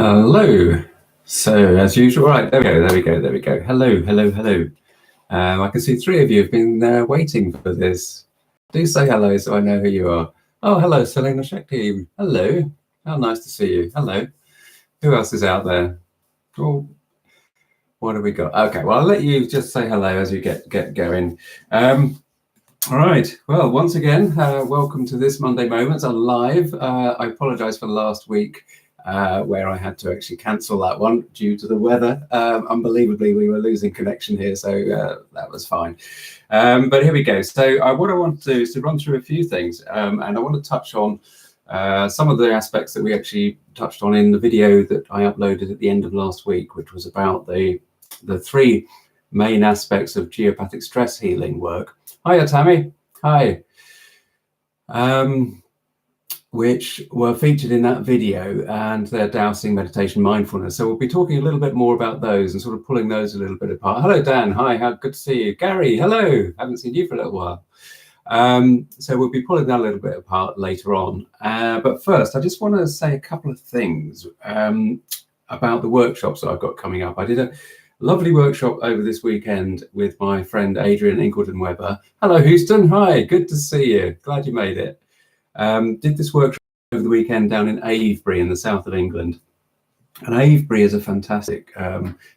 Hello. So as usual, right, there we go. Hello. I can see three of you have been waiting for this. Do say hello so I know who you are. Oh, hello, Selena Shakti. Hello. How nice to see you. Hello. Who else is out there? Oh, what have we got? Okay, well, I'll let you just say hello as you get going. All right. Well, once again, welcome to this Monday Moments. I'm live. I apologise for last week where I had to actually cancel that one due to the weather. Unbelievably, we were losing connection here, so that was fine. But here we go. So what I want to do is to run through a few things, and I want to touch on some of the aspects that we actually touched on in the video that I uploaded at the end of last week, which was about the three main aspects of geopathic stress healing work. Hiya, Tammy. Hi. Which were featured in that video, and their Dowsing, meditation, mindfulness. So we'll be talking a little bit more about those and sort of pulling those a little bit apart. Hello, Dan. Hi, how good to see you. Gary, hello. Haven't seen you for a little while. So we'll be pulling that a little bit apart later on. But first, I just want to say a couple of things about the workshops that I've got coming up. I did a lovely workshop over this weekend with my friend Adrian Ingleton-Weber. Hello, Houston. Hi, good to see you. Glad you made it. Did this workshop over the weekend down in Avebury in the south of England. And Avebury is a fantastic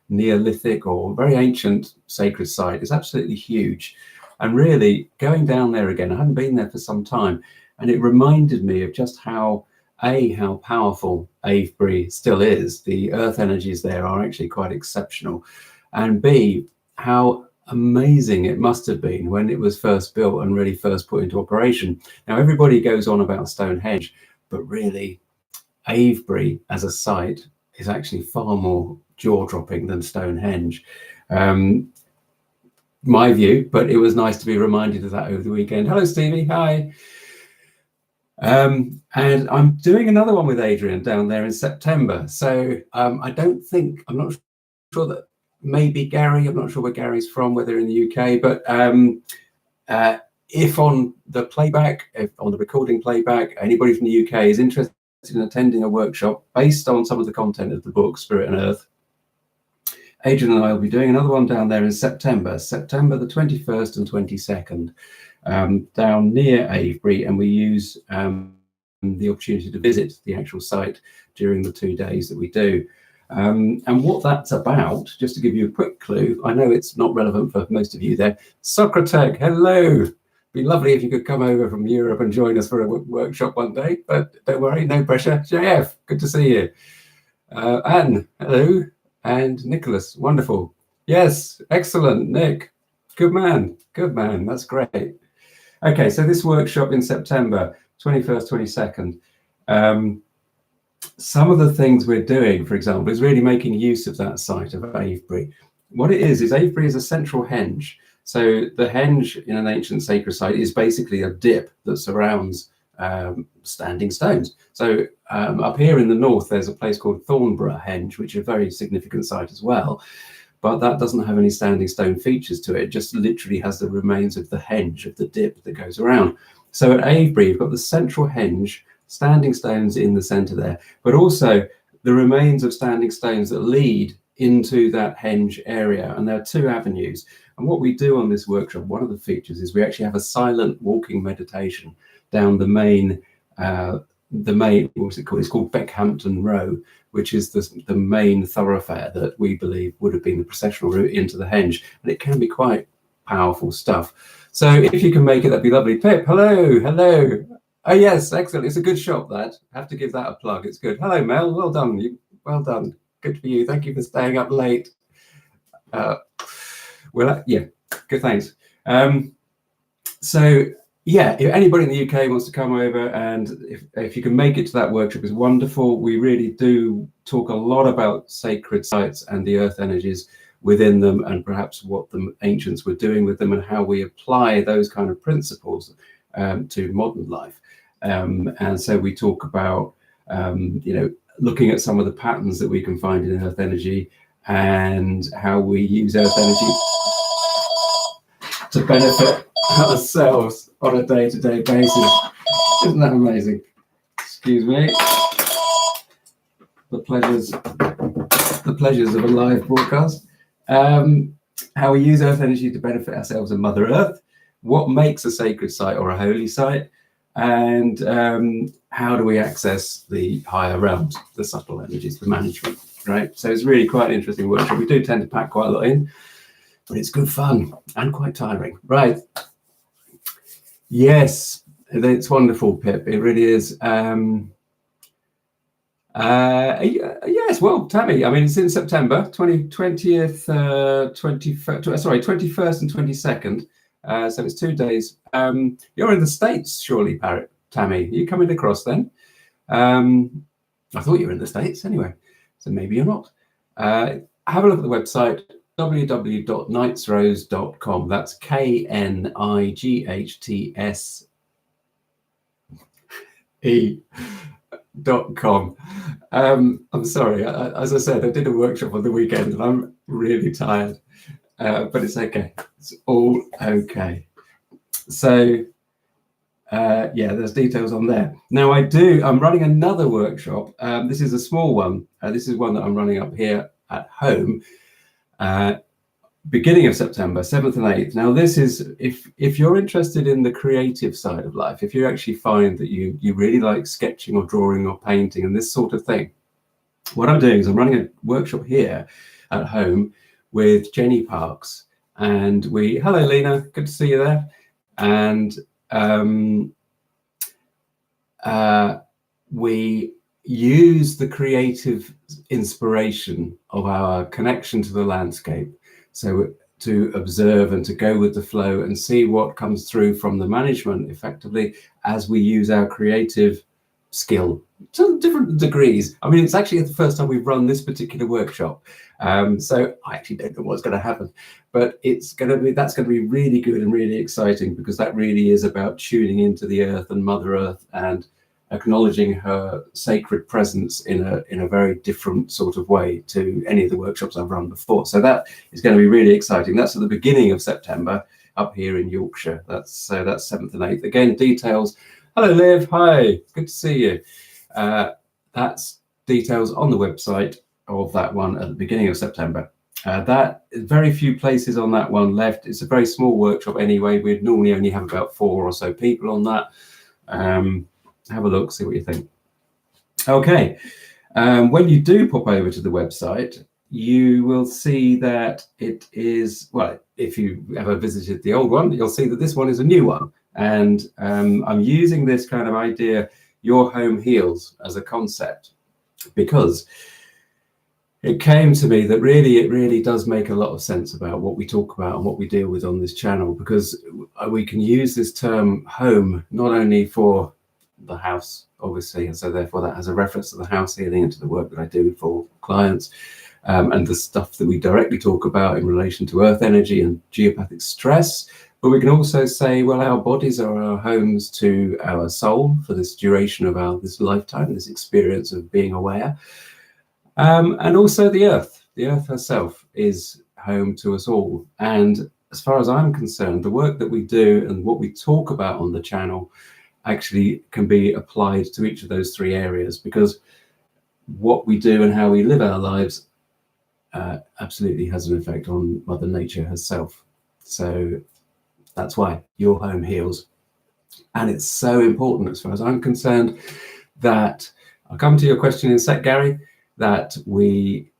Neolithic or very ancient sacred site. It's absolutely huge. And really, going down there again, I hadn't been there for some time, and it reminded me of just how powerful Avebury still is. The earth energies there are actually quite exceptional. And B, how amazing it must have been when it was first built and really first put into operation. Now, everybody goes on about Stonehenge, but really, Avebury as a site is actually far more jaw-dropping than Stonehenge. My view, but it was nice to be reminded of that over the weekend. Hello, Stevie. Hi. And I'm doing another one with Adrian down there in September. So I'm not sure that maybe Gary, I'm not sure where Gary's from, whether in the UK, but if on the playback, if on the recording playback, anybody from the UK is interested in attending a workshop based on some of the content of the book, Spirit and Earth, Adrian and I will be doing another one down there in September the 21st and 22nd, down near Avebury, and we use the opportunity to visit the actual site during the 2 days that we do. And what that's about, just to give you a quick clue, I know it's not relevant for most of you there. Socrates, hello. Be lovely if you could come over from Europe and join us for a workshop one day, but don't worry, no pressure. JF, good to see you. Anne, hello. And Nicholas, wonderful. Yes, excellent, Nick. Good man, that's great. Okay, so this workshop in September, 21st, 22nd. Some of the things we're doing, for example, is really making use of that site of Avebury. What it is Avebury is a central henge. So the henge in an ancient sacred site is basically a dip that surrounds standing stones. So up here in the north, there's a place called Thornborough Henge, which is a very significant site as well. But that doesn't have any standing stone features to it. It just literally has the remains of the henge, of the dip that goes around. So at Avebury, you've got the central henge, standing stones in the center there, but also the remains of standing stones that lead into that henge area. And there are two avenues. And what we do on this workshop, one of the features is we actually have a silent walking meditation down the main, what's it called? It's called Beckhampton Row, which is the main thoroughfare that we believe would have been the processional route into the henge. And it can be quite powerful stuff. So if you can make it, that'd be lovely. Pip, hello. Oh yes, excellent. It's a good shop, that. I have to give that a plug. It's good. Hello, Mel. Well done. Well done. Good for you. Thank you for staying up late. Yeah, good, thanks. So yeah, if anybody in the UK wants to come over, and if you can make it to that workshop, is wonderful. We really do talk a lot about sacred sites and the earth energies within them, and perhaps what the ancients were doing with them and how we apply those kind of principles to modern life. And so we talk about, looking at some of the patterns that we can find in earth energy and how we use earth energy to benefit ourselves on a day-to-day basis. Isn't that amazing? Excuse me. the pleasures of a live broadcast. How we use Earth energy to benefit ourselves and Mother Earth, what makes a sacred site or a holy site, and how do we access the higher realms, the subtle energies, the management, right? So it's really quite an interesting workshop. We do tend to pack quite a lot in, but it's good fun and quite tiring, right? Yes, it's wonderful, Pip. It really is. Yes, well, Tammy, I mean, it's in September 21st and 22nd. So it's 2 days. You're in the States, surely, Tammy. Are you coming across then? I thought you were in the States anyway, so maybe you're not. Have a look at the website, www.knightsrose.com. That's KNIGHTSE.com. I'm sorry, as I said, I did a workshop on the weekend and I'm really tired, but it's okay. It's all okay. So yeah, there's details on there. Now I'm running another workshop. This is a small one. This is one that I'm running up here at home, beginning of September, 7th and 8th. Now this is, if you're interested in the creative side of life, if you actually find that you really like sketching or drawing or painting and this sort of thing, what I'm doing is I'm running a workshop here at home with Jenny Parks, and hello Lena, good to see you there. And we use the creative inspiration of our connection to the landscape, so to observe and to go with the flow and see what comes through from the management effectively as we use our creative skill to different degrees. I mean, it's actually the first time we've run this particular workshop, so I actually don't know what's going to happen, but that's going to be really good and really exciting, because that really is about tuning into the earth and Mother Earth and acknowledging her sacred presence in a very different sort of way to any of the workshops I've run before. So that is going to be really exciting. That's at the beginning of September up here in Yorkshire. That's 7th and 8th. Again, details. Hello, Liv. Hi, good to see you. That's details on the website of that one at the beginning of September. That very few places on that one left. It's a very small workshop anyway. We'd normally only have about 4 or so people on that. Have a look, see what you think. Okay, when you do pop over to the website, you will see that it is, well, if you ever visited the old one, you'll see that this one is a new one. And I'm using this kind of idea, your home heals, as a concept, because it came to me that it really does make a lot of sense about what we talk about and what we deal with on this channel, because we can use this term home not only for the house, obviously, and so therefore that has a reference to the house healing and to the work that I do for clients, and the stuff that we directly talk about in relation to earth energy and geopathic stress. But we can also say, well, our bodies are our homes to our soul for this duration of this lifetime, this experience of being aware. And also the earth herself is home to us all. And as far as I'm concerned, the work that we do and what we talk about on the channel actually can be applied to each of those 3 areas, because what we do and how we live our lives absolutely has an effect on Mother Nature herself. So that's why your home heals. And it's so important, as far as I'm concerned, that I'll come to your question in a sec, Gary, that we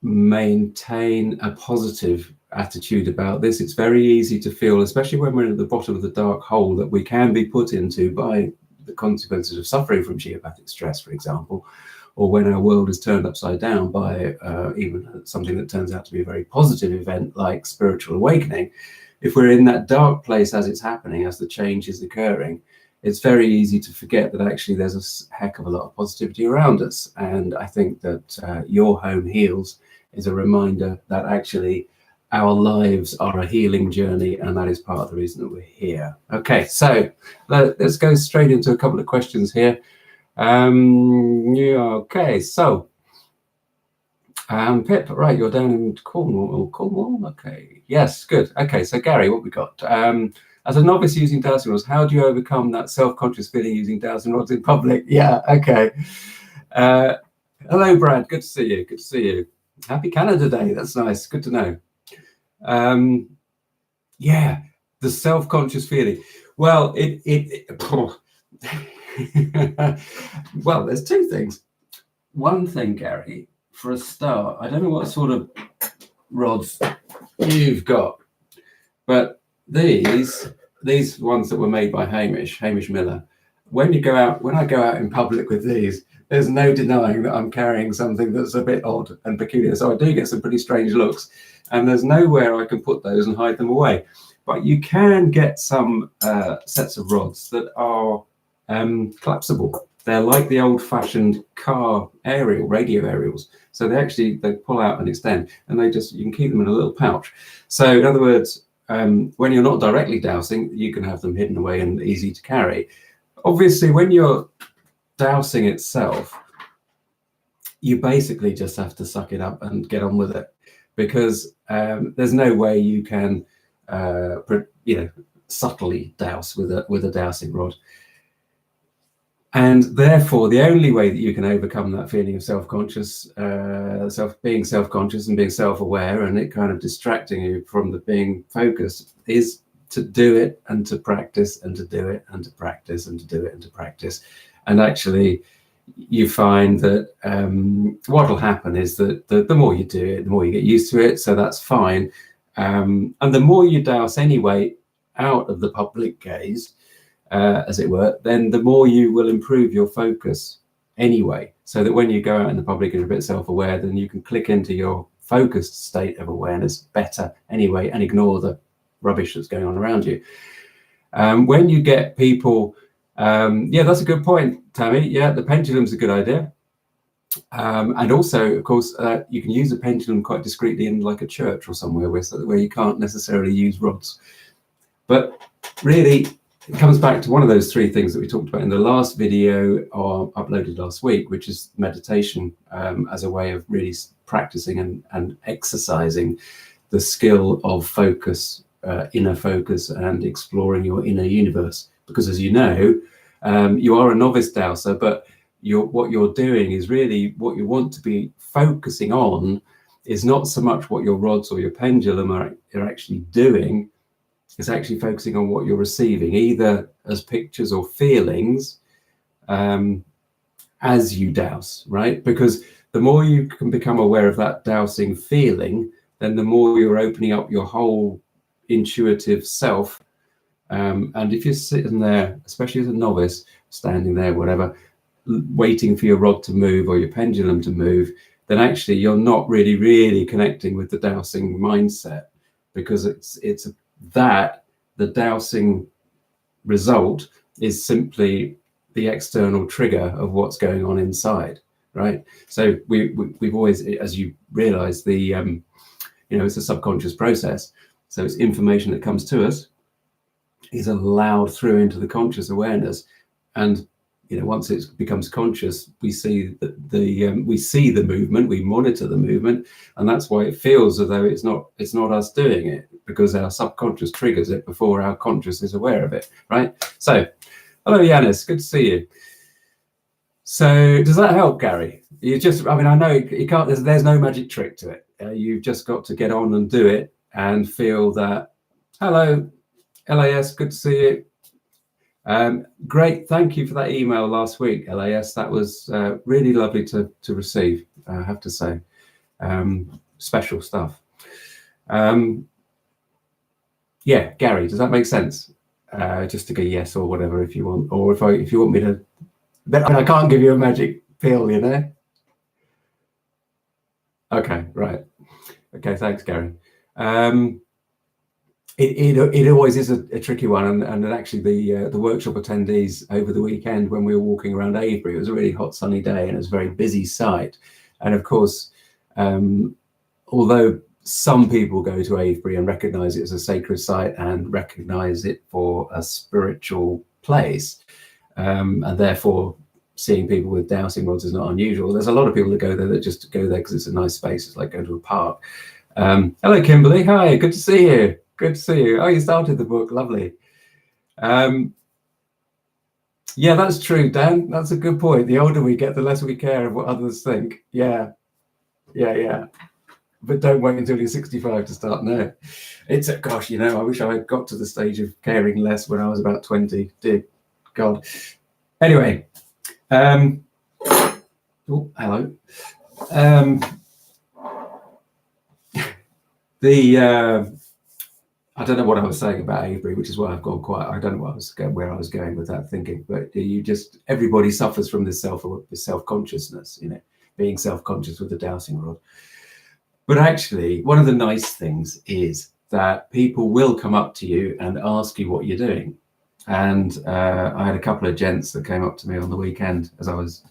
maintain a positive attitude about this. It's very easy to feel, especially when we're at the bottom of the dark hole, that we can be put into by the consequences of suffering from geopathic stress, for example, or when our world is turned upside down by even something that turns out to be a very positive event like spiritual awakening. If we're in that dark place as it's happening, as the change is occurring, it's very easy to forget that actually there's a heck of a lot of positivity around us. And I think that Your Home Heals is a reminder that actually our lives are a healing journey, and that is part of the reason that we're here. Okay, so let's go straight into a couple of questions here. Yeah, okay, so Pip, right, you're down in Cornwall, okay, yes, good. Okay, so Gary, what we got? As a novice using dowsing rods, how do you overcome that self-conscious feeling using dowsing rods in public? Yeah, okay. Hello, Brad. Good to see you. Good to see you. Happy Canada Day. That's nice. Good to know. Yeah, the self-conscious feeling. Well, well, there's two things. One thing, Gary, for a start, I don't know what sort of rods you've got, but these ones that were made by Hamish Miller, when I go out in public with these, there's no denying that I'm carrying something that's a bit odd and peculiar. So I do get some pretty strange looks, and there's nowhere I can put those and hide them away. But you can get some sets of rods that are collapsible. They're like the old-fashioned car radio aerials. So they pull out and extend, and you can keep them in a little pouch. So in other words, when you're not directly dowsing, you can have them hidden away and easy to carry. Obviously, when you're dowsing itself, you basically just have to suck it up and get on with it, because there's no way you can subtly douse with a dowsing rod. And therefore, the only way that you can overcome that feeling of being self-conscious and being self-aware and it kind of distracting you from the being focused is to do it and to practice and to do it and to practice and to do it and to practice. And actually, you find that what will happen is that the more you do it, the more you get used to it. So that's fine. And the more you douse anyway out of the public gaze, as it were, then the more you will improve your focus anyway. So that when you go out in the public and you're a bit self-aware, then you can click into your focused state of awareness better anyway and ignore the rubbish that's going on around you. When you get people, yeah, that's a good point, Tammy. Yeah, the pendulum's a good idea. And also, of course, you can use a pendulum quite discreetly in like a church or somewhere where you can't necessarily use rods. But really, it comes back to one of those three things that we talked about in the last video uploaded last week, which is meditation as a way of really practicing and exercising the skill of focus, inner focus, and exploring your inner universe. Because as you know, you are a novice dowser, but what you're doing is really what you want to be focusing on is not so much what your rods or your pendulum are actually doing. It's actually focusing on what you're receiving, either as pictures or feelings as you douse, right? Because the more you can become aware of that dowsing feeling, then the more you're opening up your whole intuitive self. And if you're sitting there, especially as a novice, standing there, whatever, waiting for your rod to move or your pendulum to move, then actually you're not really connecting with the dowsing mindset, because the dowsing result is simply the external trigger of what's going on inside, right? So we've always, as you realize, it's a subconscious process. So it's information that comes to us is allowed through into the conscious awareness, and once it becomes conscious, we see the movement, we monitor the movement, and that's why it feels as though it's not us doing it, because our subconscious triggers it before our conscious is aware of it, right? So, hello, Yanis, good to see you. So, does that help, Gary? I know you can't. There's no magic trick to it. You've just got to get on and do it and feel that. Hello, LAS, good to see you. Great, thank you for that email last week, LAS. That was really lovely to receive, I have to say. Special stuff. Yeah, Gary, does that make sense? Just to go yes or whatever if you want, or if you want me to. But I can't give you a magic pill, Okay, right. Okay, thanks, Gary. It always is a tricky one, and actually the workshop attendees over the weekend, when we were walking around Avebury, it was a really hot sunny day and it was a very busy site. And of course, although some people go to Avebury and recognize it as a sacred site and recognize it for a spiritual place, and therefore seeing people with dowsing rods is not unusual, there's a lot of people that go there that just go there because it's a nice space. It's like going to a park. Hello, Kimberly. Hi, good to see you. Good to see you. Oh, you started the book. Lovely. Yeah, that's true, Dan. That's a good point. The older we get, the less we care of what others think. Yeah, yeah. But don't wait until you're 65 to start. No, it's a gosh. You know, I wish I had got to the stage of caring less when I was about 20. Dear God. Anyway, oh, hello. I don't know what I was saying about Avery, which is why I've gone quiet. I don't know where I was going with that thinking, but everybody suffers from this self-consciousness, you know, being self-conscious with the dowsing rod. But actually, one of the nice things is that people will come up to you and ask you what you're doing. And I had a couple of gents that came up to me on the weekend as I was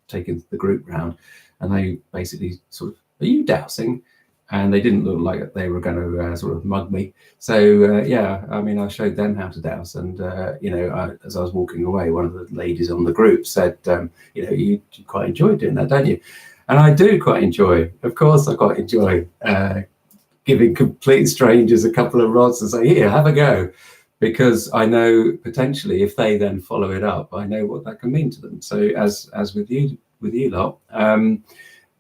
taking the group round, and they basically sort of, "Are you dowsing?" And they didn't look like they were going to sort of mug me. So yeah, I mean, I showed them how to douse, and you know, as I was walking away, one of the ladies on the group said, you know, you quite enjoy doing that, don't you? And I do quite enjoy. Of course, I quite enjoy giving complete strangers a couple of rods and say, "Here, have a go," because I know potentially if they then follow it up, I know what that can mean to them. So as with you lot.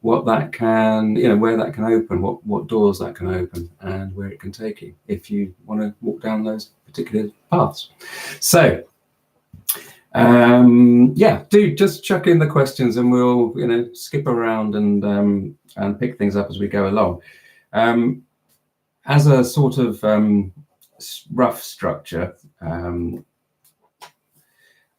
What that can, you know, where that can open, what doors that can open, and where it can take you if you want to walk down those particular paths. So yeah, do just chuck in the questions and we'll, you know, skip around and pick things up as we go along. As a sort of rough structure,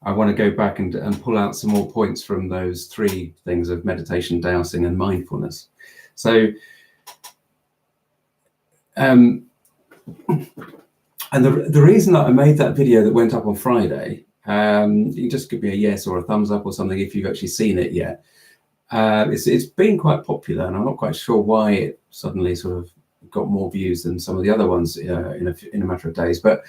I want to go back and pull out some more points from those three things of meditation, dowsing, and mindfulness. So, and the reason that I made that video that went up on Friday, you can just give me a yes or a thumbs up or something if you've actually seen it yet. It's been quite popular, and I'm not quite sure why it suddenly sort of got more views than some of the other ones in a matter of days, but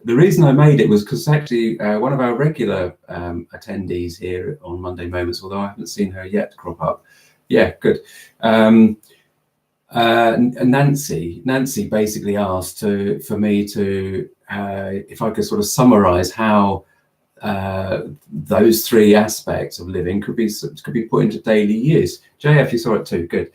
the reason I made it was because actually one of our regular attendees here on Monday Moments, although I haven't seen her yet crop up. Yeah, good. Nancy basically asked for me to, if I could sort of summarize how those three aspects of living could be put into daily use. JF, you saw it too, good.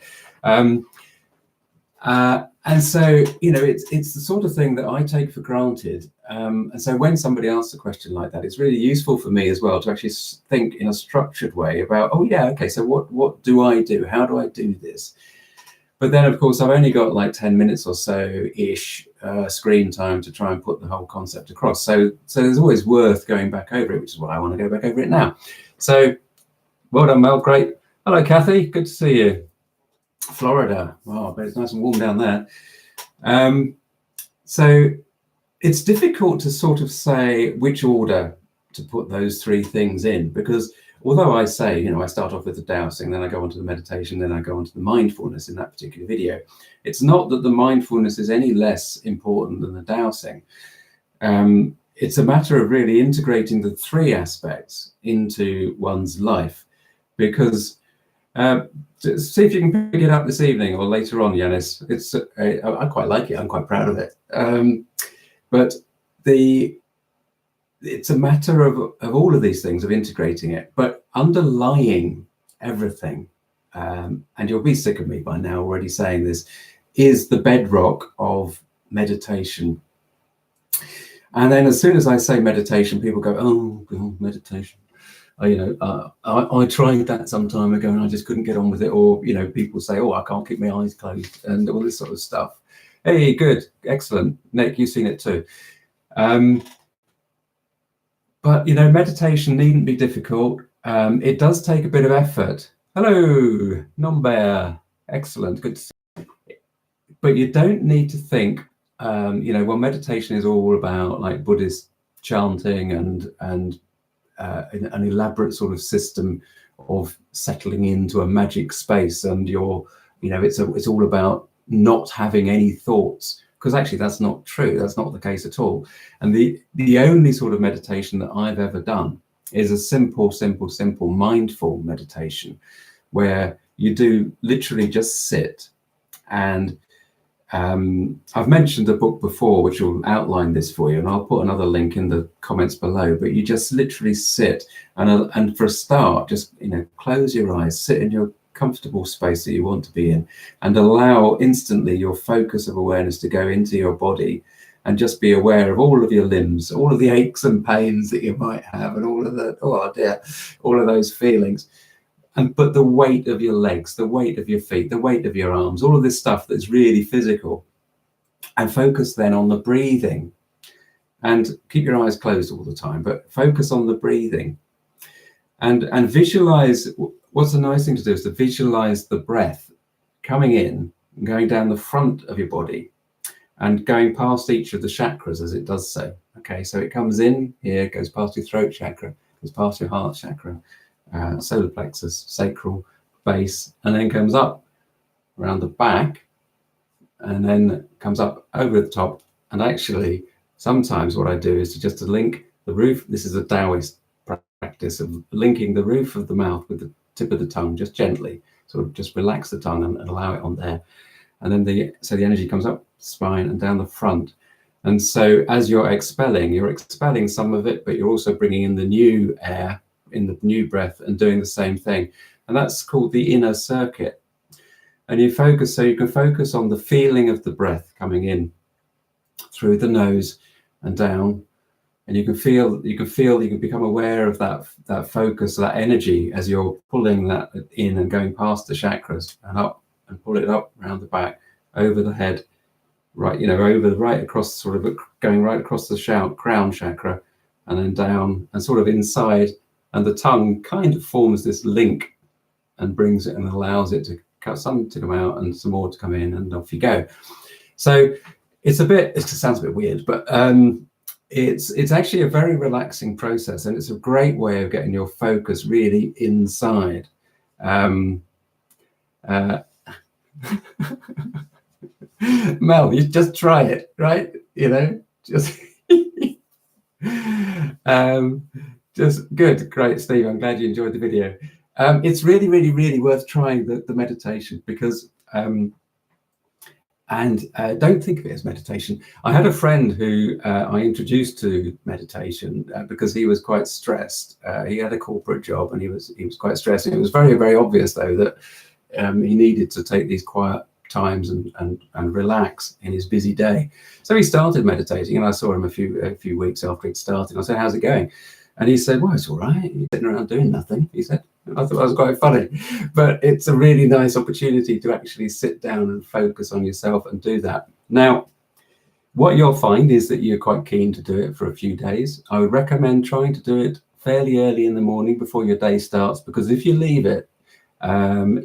And so, you know, it's the sort of thing that I take for granted. And so when somebody asks a question like that, it's really useful for me as well to actually think in a structured way about, oh yeah, okay, so what do I do? How do I do this? But then, of course, I've only got like 10 minutes or so-ish screen time to try and put the whole concept across. So there's always worth going back over it, which is why I want to go back over it now. So well done, Mel, great. Hello, Kathy, good to see you. Florida, wow, but it's nice and warm down there. So it's difficult to sort of say which order to put those three things in, because although I say, you know, I start off with the dowsing, then I go on to the meditation, then I go on to the mindfulness in that particular video, it's not that the mindfulness is any less important than the dowsing. It's a matter of really integrating the three aspects into one's life, because see if you can pick it up this evening or later on, Yanis. It's I quite like it. I'm quite proud of it. But it's a matter of all of these things, of integrating it. But underlying everything, and you'll be sick of me by now already saying this, is the bedrock of meditation. And then as soon as I say meditation, people go, "Oh, God, meditation." I tried that some time ago and I just couldn't get on with it. Or, you know, people say, "Oh, I can't keep my eyes closed," and all this sort of stuff. Hey, good, excellent. Nick, you've seen it too. But, you know, meditation needn't be difficult. It does take a bit of effort. Hello, non-bear. Excellent, good to see you. But you don't need to think, you know, well, meditation is all about like Buddhist chanting and an elaborate sort of system of settling into a magic space, and it's all about not having any thoughts, because actually that's not true. That's not the case at all. And the only sort of meditation that I've ever done is a simple mindful meditation, where you do literally just sit, and I've mentioned a book before which will outline this for you, and I'll put another link in the comments below. But you just literally sit, and for a start, just close your eyes, sit in your comfortable space that you want to be in, and allow instantly your focus of awareness to go into your body, and just be aware of all of your limbs, all of the aches and pains that you might have, and all of the all of those feelings. And put the weight of your legs, the weight of your feet, the weight of your arms, all of this stuff that's really physical, and focus then on the breathing. And keep your eyes closed all the time, but focus on the breathing, and visualize. What's the nice thing to do is to visualize the breath coming in and going down the front of your body and going past each of the chakras, as it does so. Okay, so it comes in here, goes past your throat chakra, goes past your heart chakra, solar plexus, sacral, base, and then comes up around the back, and then comes up over the top. And actually, sometimes what I do is to link the roof. This is a Taoist practice of linking the roof of the mouth with the tip of the tongue, just gently, sort of just relax the tongue and allow it on there. And then the energy comes up spine and down the front. And so as you're expelling some of it, but you're also bringing in the new air in the new breath and doing the same thing. And that's called the inner circuit. And you can focus on the feeling of the breath coming in through the nose and down. And you can become aware of that focus, that energy, as you're pulling that in and going past the chakras and up, and pull it up around the back, over the head, right, right across, sort of going right across the crown chakra, and then down and sort of inside. And the tongue kind of forms this link and brings it and allows it to some to come out and some more to come in, and off you go. So it sounds a bit weird, but it's actually a very relaxing process, and it's a great way of getting your focus really inside. Mel, you just try it, right? Just good, great, Steve. I'm glad you enjoyed the video. It's really, really, really worth trying the meditation, because don't think of it as meditation. I had a friend who I introduced to meditation because he was quite stressed. He had a corporate job and he was quite stressed. And it was very, very obvious, though, that he needed to take these quiet times and relax in his busy day. So he started meditating, and I saw him a few weeks after he'd started. I said, "How's it going?" And he said, "Well, it's all right. You're sitting around doing nothing," he said. I thought that was quite funny, but it's a really nice opportunity to actually sit down and focus on yourself and do that. Now, what you'll find is that you're quite keen to do it for a few days. I would recommend trying to do it fairly early in the morning before your day starts, because if you leave it,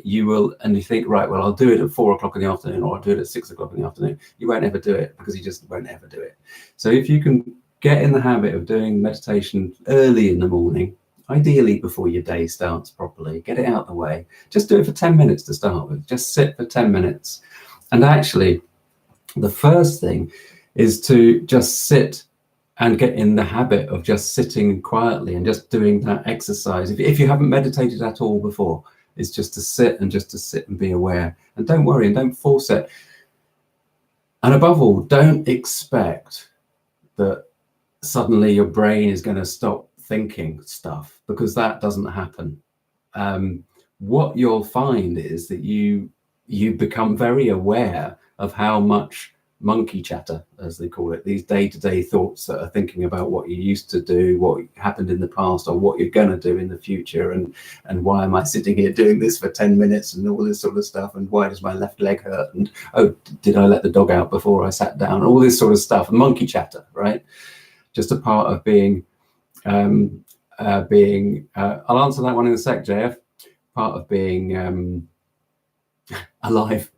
you will, and you think, right, well, I'll do it at 4 o'clock in the afternoon, or I'll do it at 6 o'clock in the afternoon. You won't ever do it, because you just won't ever do it. So if you can get in the habit of doing meditation early in the morning, ideally before your day starts properly, get it out of the way. Just do it for 10 minutes to start with. Just sit for 10 minutes. And actually, the first thing is to just sit and get in the habit of just sitting quietly and just doing that exercise. If you haven't meditated at all before, it's just to sit and be aware. And don't worry and don't force it. And above all, don't expect that suddenly your brain is going to stop thinking stuff, because that doesn't happen. What you'll find is that you become very aware of how much monkey chatter, as they call it, these day-to-day thoughts that are thinking about what you used to do, what happened in the past, or what you're going to do in the future, and why am I sitting here doing this for 10 minutes and all this sort of stuff, and why does my left leg hurt, and oh, did I let the dog out before I sat down, all this sort of stuff. Monkey chatter, right? Just a part of being I'll answer that one in a sec, JF. Part of being alive.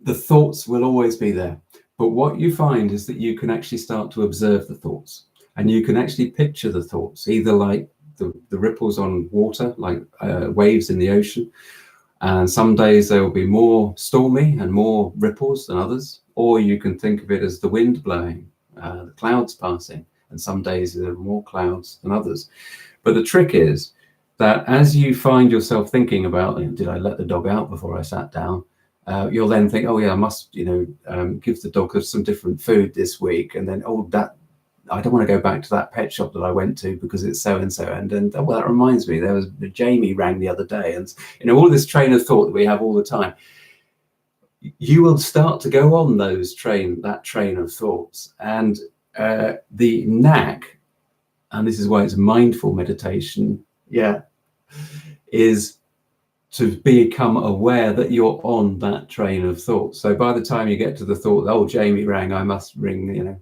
The thoughts will always be there, but what you find is that you can actually start to observe the thoughts, and you can actually picture the thoughts, either like the ripples on water, like waves in the ocean, and some days they will be more stormy and more ripples than others, or you can think of it as the wind blowing, the clouds passing, and some days there are more clouds than others. But the trick is that as you find yourself thinking about, did I let the dog out before I sat down? you'll then think, oh yeah, I must, give the dog some different food this week, and then that I don't want to go back to that pet shop that I went to because it's so and so, and well, that reminds me, there was Jamie rang the other day, and all this train of thought that we have all the time. You will start to go on that train of thoughts, and the knack, and this is why it's mindful meditation, is to become aware that you're on that train of thought. So by the time you get to the thought, oh, Jamie rang, I must ring,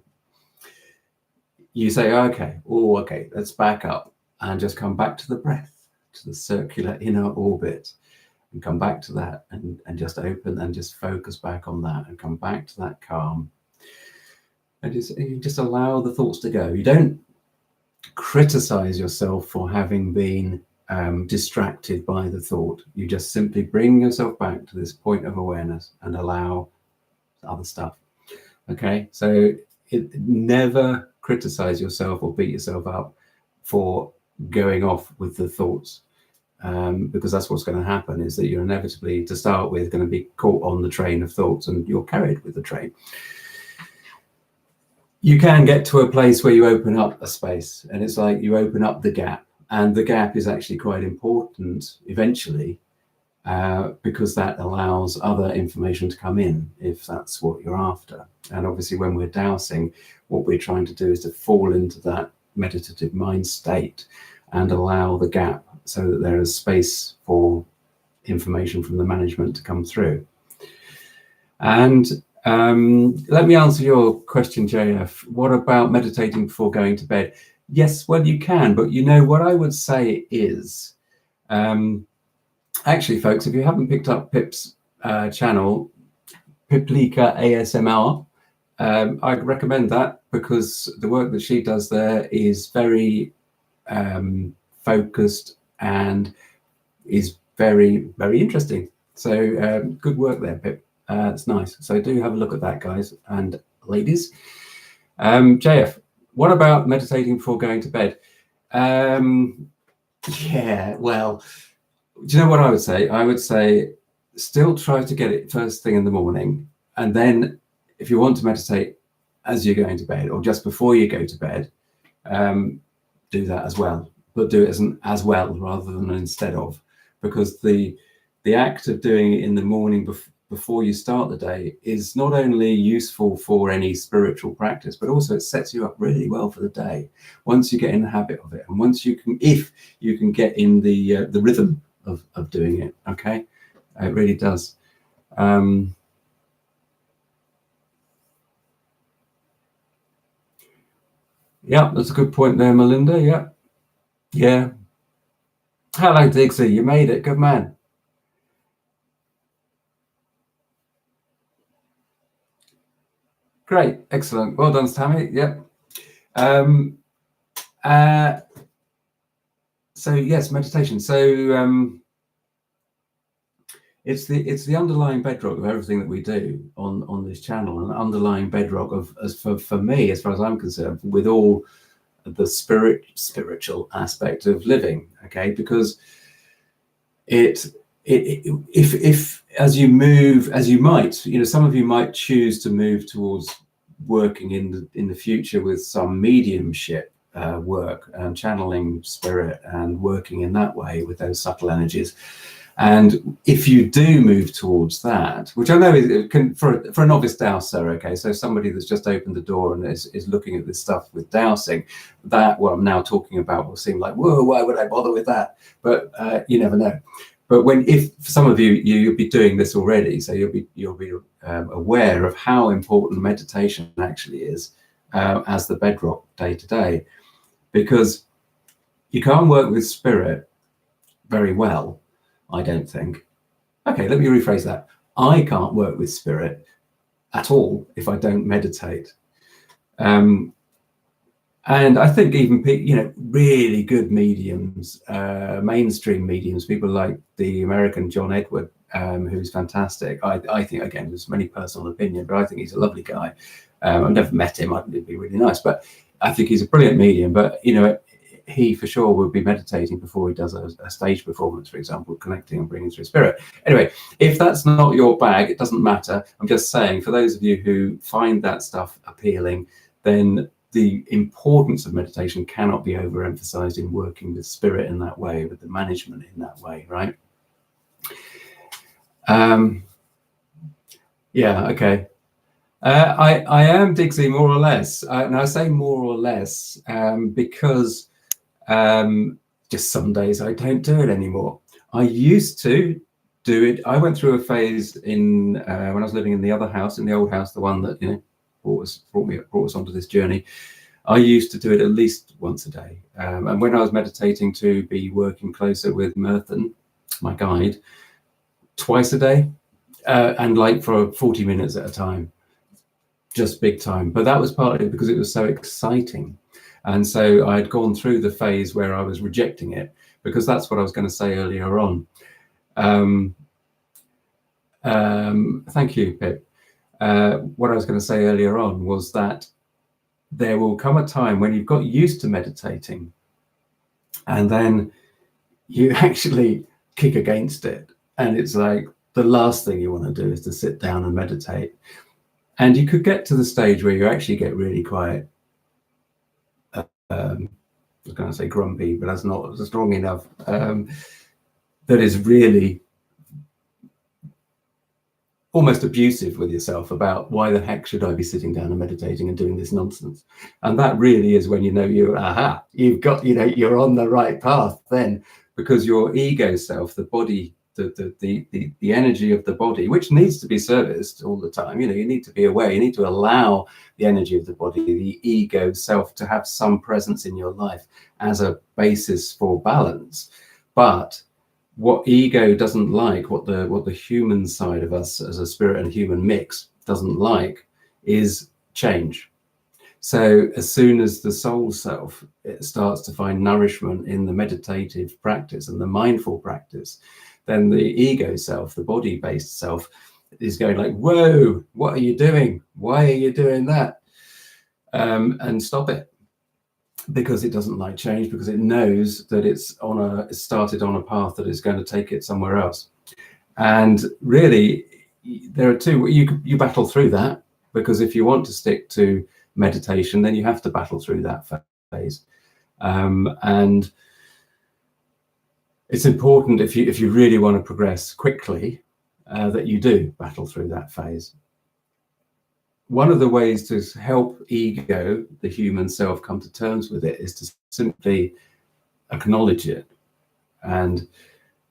you say, okay, let's back up and just come back to the breath, to the circular inner orbit, and come back to that, and just open and just focus back on that, and come back to that calm. And you just allow the thoughts to go. You don't criticize yourself for having been distracted by the thought. You just simply bring yourself back to this point of awareness and allow other stuff. Okay, so never criticize yourself or beat yourself up for going off with the thoughts, because that's what's going to happen, is that you're inevitably, to start with, going to be caught on the train of thoughts, and you're carried with the train. You can get to a place where you open up a space, and it's like you open up the gap, and the gap is actually quite important eventually, because that allows other information to come in, if that's what you're after. And obviously when we're dowsing, what we're trying to do is to fall into that meditative mind state and allow the gap so that there is space for information from the management to come through. And let me answer your question, JF. What about meditating before going to bed? Yes, well, you can, but what I would say is, actually, folks, if you haven't picked up Pip's channel, Piplika ASMR, I'd recommend that, because the work that she does there is very focused and is very, very interesting. So good work there, Pip. It's nice. So do have a look at that, guys and ladies. JF, what about meditating before going to bed? Yeah, well, do you know what I would say? I would say still try to get it first thing in the morning, and then if you want to meditate as you're going to bed or just before you go to bed, do that as well, but do it as well rather than instead of, because the act of doing it in the morning before you start the day is not only useful for any spiritual practice, but also it sets you up really well for the day once you get in the habit of it, and once you can, if you can get in the rhythm of doing it. Okay, it really does. Yeah, that's a good point there, Melinda. Yeah. Hello, Dixie, you made it. Good man. Great, excellent. Well done, Tammy. Yep. So yes, meditation. So it's the underlying bedrock of everything that we do on this channel, an underlying bedrock of, for me, as far as I'm concerned, with all the spiritual aspect of living. Okay, because if as you move, as you might, some of you might choose to move towards working in the future with some mediumship work and channeling spirit and working in that way with those subtle energies. And if you do move towards that, which I know for a novice dowser, okay, so somebody that's just opened the door and is looking at this stuff with dowsing, that what I'm now talking about will seem like, whoa, why would I bother with that? But you never know. But if for some of you'll be doing this already, so you'll be aware of how important meditation actually is as the bedrock day to day, because you can't work with spirit very well, I don't think. Okay, let me rephrase that. I can't work with spirit at all if I don't meditate. And I think even really good mediums, mainstream mediums, people like the American John Edward, who's fantastic. I think, again, there's many personal opinion, but I think he's a lovely guy. I've never met him. It'd be really nice, but I think he's a brilliant medium. But he for sure will be meditating before he does a stage performance, for example, connecting and bringing through spirit. Anyway, if that's not your bag, it doesn't matter. I'm just saying, for those of you who find that stuff appealing, then the importance of meditation cannot be overemphasized in working with spirit in that way, with the management in that way, right? Yeah, okay. I am Dixie, more or less. And I say more or less because just some days I don't do it anymore. I used to do it. I went through a phase in when I was living in the other house, in the old house, the one that brought us onto this journey. I used to do it at least once a day. And when I was meditating, to be working closer with Merton, my guide, twice a day, and like for 40 minutes at a time, just big time. But that was partly because it was so exciting. And so I'd gone through the phase where I was rejecting it, because that's what I was going to say earlier on. Thank you, Pip. What I was going to say earlier on was that there will come a time when you've got used to meditating and then you actually kick against it. And it's like the last thing you want to do is to sit down and meditate. And you could get to the stage where you actually get really quite, I was going to say grumpy, but that's not strong enough. That is really almost abusive with yourself about why the heck should I be sitting down and meditating and doing this nonsense. And that really is when you've got, you're on the right path then, because your ego self, the body, the energy of the body, which needs to be serviced all the time, you need to be aware, you need to allow the energy of the body, the ego self, to have some presence in your life as a basis for balance. But what ego doesn't like, what the human side of us as a spirit and human mix doesn't like, is change. So as soon as the soul self, it starts to find nourishment in the meditative practice and the mindful practice, then the ego self, the body-based self, is going like, whoa, what are you doing? Why are you doing that? And stop it. Because it doesn't like change, because it knows that it's started on a path that is going to take it somewhere else. And really, there are two. You battle through that, because if you want to stick to meditation, then you have to battle through that phase. And it's important, if you really want to progress quickly, that you do battle through that phase. One of the ways to help ego, the human self, come to terms with it is to simply acknowledge it. And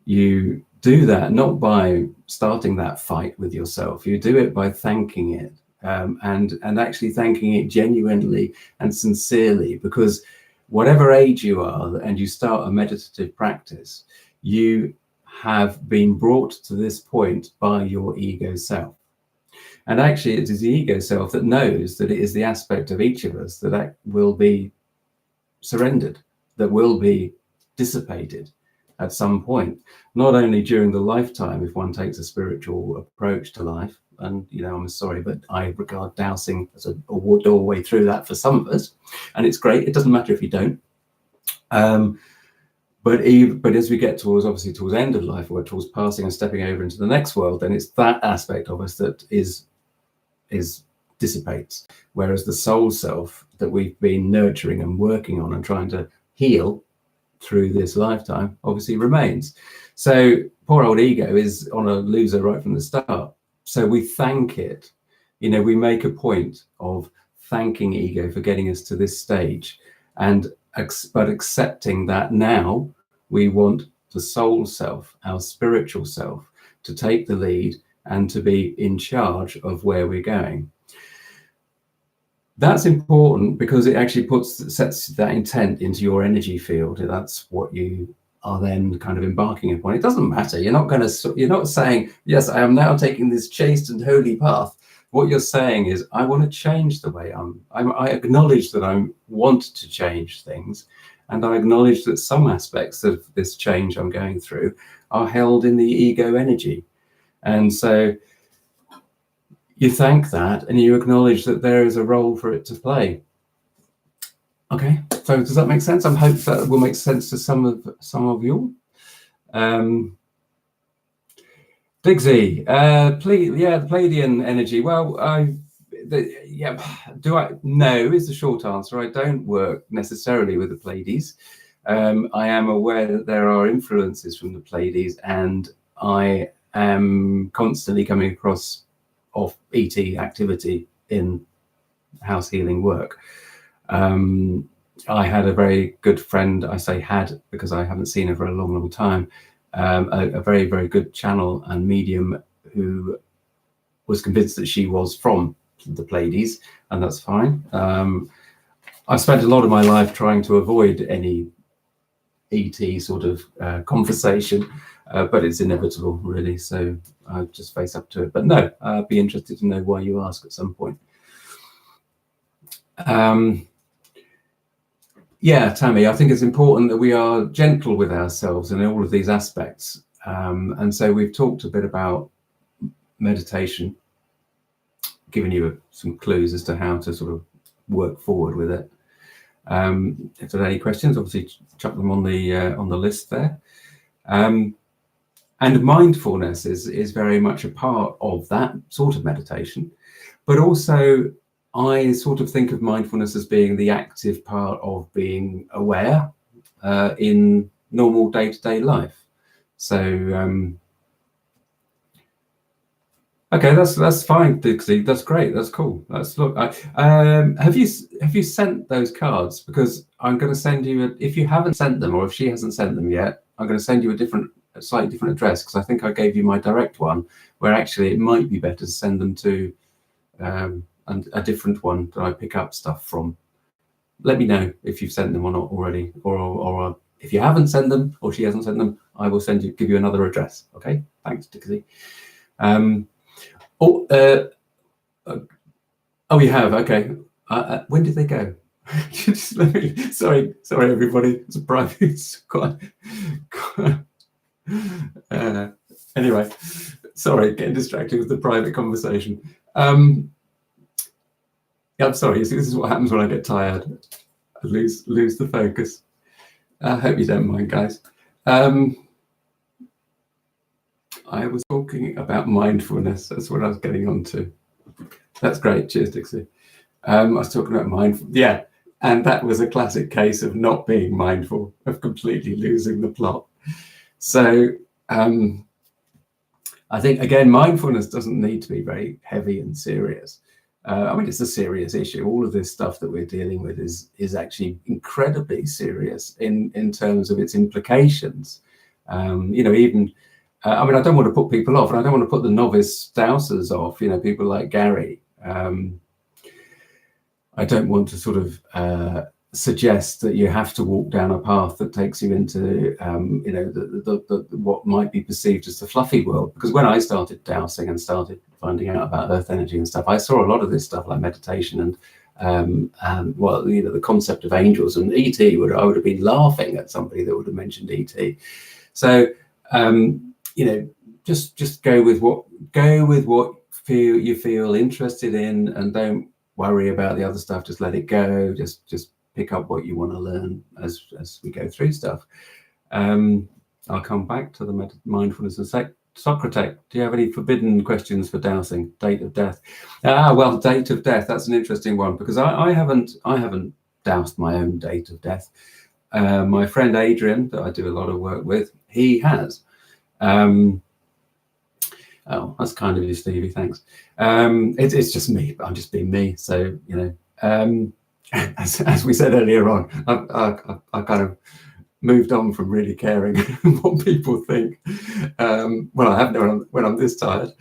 you do that not by starting that fight with yourself. You do it by thanking it, and actually thanking it genuinely and sincerely, because whatever age you are and you start a meditative practice, you have been brought to this point by your ego self. And actually, it is the ego self that knows that it is the aspect of each of us that will be surrendered, that will be dissipated at some point, not only during the lifetime, if one takes a spiritual approach to life. And, I'm sorry, but I regard dowsing as a doorway through that for some of us. And it's great. It doesn't matter if you don't. But as we get towards the end of life, or towards passing and stepping over into the next world, then it's that aspect of us that dissipates, whereas the soul self that we've been nurturing and working on and trying to heal through this lifetime obviously remains. So poor old ego is on a loser right from the start. So we thank it. We make a point of thanking ego for getting us to this stage, but accepting that now we want the soul self, our spiritual self, to take the lead and to be in charge of where we're going. That's important because it actually sets that intent into your energy field. That's what you are then kind of embarking upon. It doesn't matter. You're not saying, yes, I am now taking this chaste and holy path. What you're saying is, I want to change the way I acknowledge that I want to change things. And I acknowledge that some aspects of this change I'm going through are held in the ego energy. And so you thank that and you acknowledge that there is a role for it to play. Okay. So does that make sense? I hope that will make sense to some of you. Dixie, the Pleiadian energy. Well, do I? No, is the short answer. I don't work necessarily with the Pleiades. I am aware that there are influences from the Pleiades, and I am constantly coming across of ET activity in house healing work. I had a very good friend, I say had because I haven't seen her for a long, long time, a very, very good channel and medium who was convinced that she was from the Pleiades, and that's fine. I spent a lot of my life trying to avoid any ET sort of conversation, but it's inevitable, really, so I just face up to it. But no, I'd be interested to know why you ask at some point. Yeah, Tammy, I think it's important that we are gentle with ourselves in all of these aspects. And so we've talked a bit about meditation, giving you some clues as to how to sort of work forward with it. If there are any questions, obviously chuck them on the list there. And mindfulness is very much a part of that sort of meditation, but also I sort of think of mindfulness as being the active part of being aware in normal day-to-day life. So okay, that's fine, Dixie. That's great. That's cool. Let's look. Have you sent those cards? Because I'm going to send you if you haven't sent them, or if she hasn't sent them yet, I'm going to send you a slightly different address, because I think I gave you my direct one, where actually it might be better to send them to and a different one that I pick up stuff from. Let me know if you've sent them or not already, or if you haven't sent them, or she hasn't sent them, I will give you another address. Okay, thanks, Dixie. Oh, you have. Okay. When did they go? Just sorry, everybody. It's a private. It's quite anyway, sorry, getting distracted with the private conversation. Yeah, I'm sorry. This is what happens when I get tired. I lose the focus. I hope you don't mind, guys. I was talking about mindfulness. That's what I was getting onto. That's great. Cheers, Dixie. I was talking about mindfulness. Yeah, and that was a classic case of not being mindful, of completely losing the plot. So I think, again, mindfulness doesn't need to be very heavy and serious. I mean, it's a serious issue. All of this stuff that we're dealing with is actually incredibly serious in terms of its implications. You know, even I mean, I don't want to put people off, and I don't want to put the novice dowsers off. You know, people like Gary. I don't want to sort of suggest that you have to walk down a path that takes you into you know, the what might be perceived as the fluffy world, because when I started dowsing and started finding out about earth energy and stuff, I saw a lot of this stuff like meditation and well, you know, the concept of angels and ET. I would have been laughing at somebody that would have mentioned ET. So you know, just go with what you feel interested in, and don't worry about the other stuff. Just let it go. Just pick up what you want to learn as we go through stuff. I'll come back to the mindfulness in a sec. Socrates, do you have any forbidden questions for dowsing? Date of death. Well, date of death, that's an interesting one, because I haven't doused my own date of death. My friend Adrian, that I do a lot of work with, he has. Oh, that's kind of you, Stevie, thanks. It's just me, but I'm just being me. So, you know, as we said earlier on, I kind of moved on from really caring what people think. Well, I haven't when I'm this tired.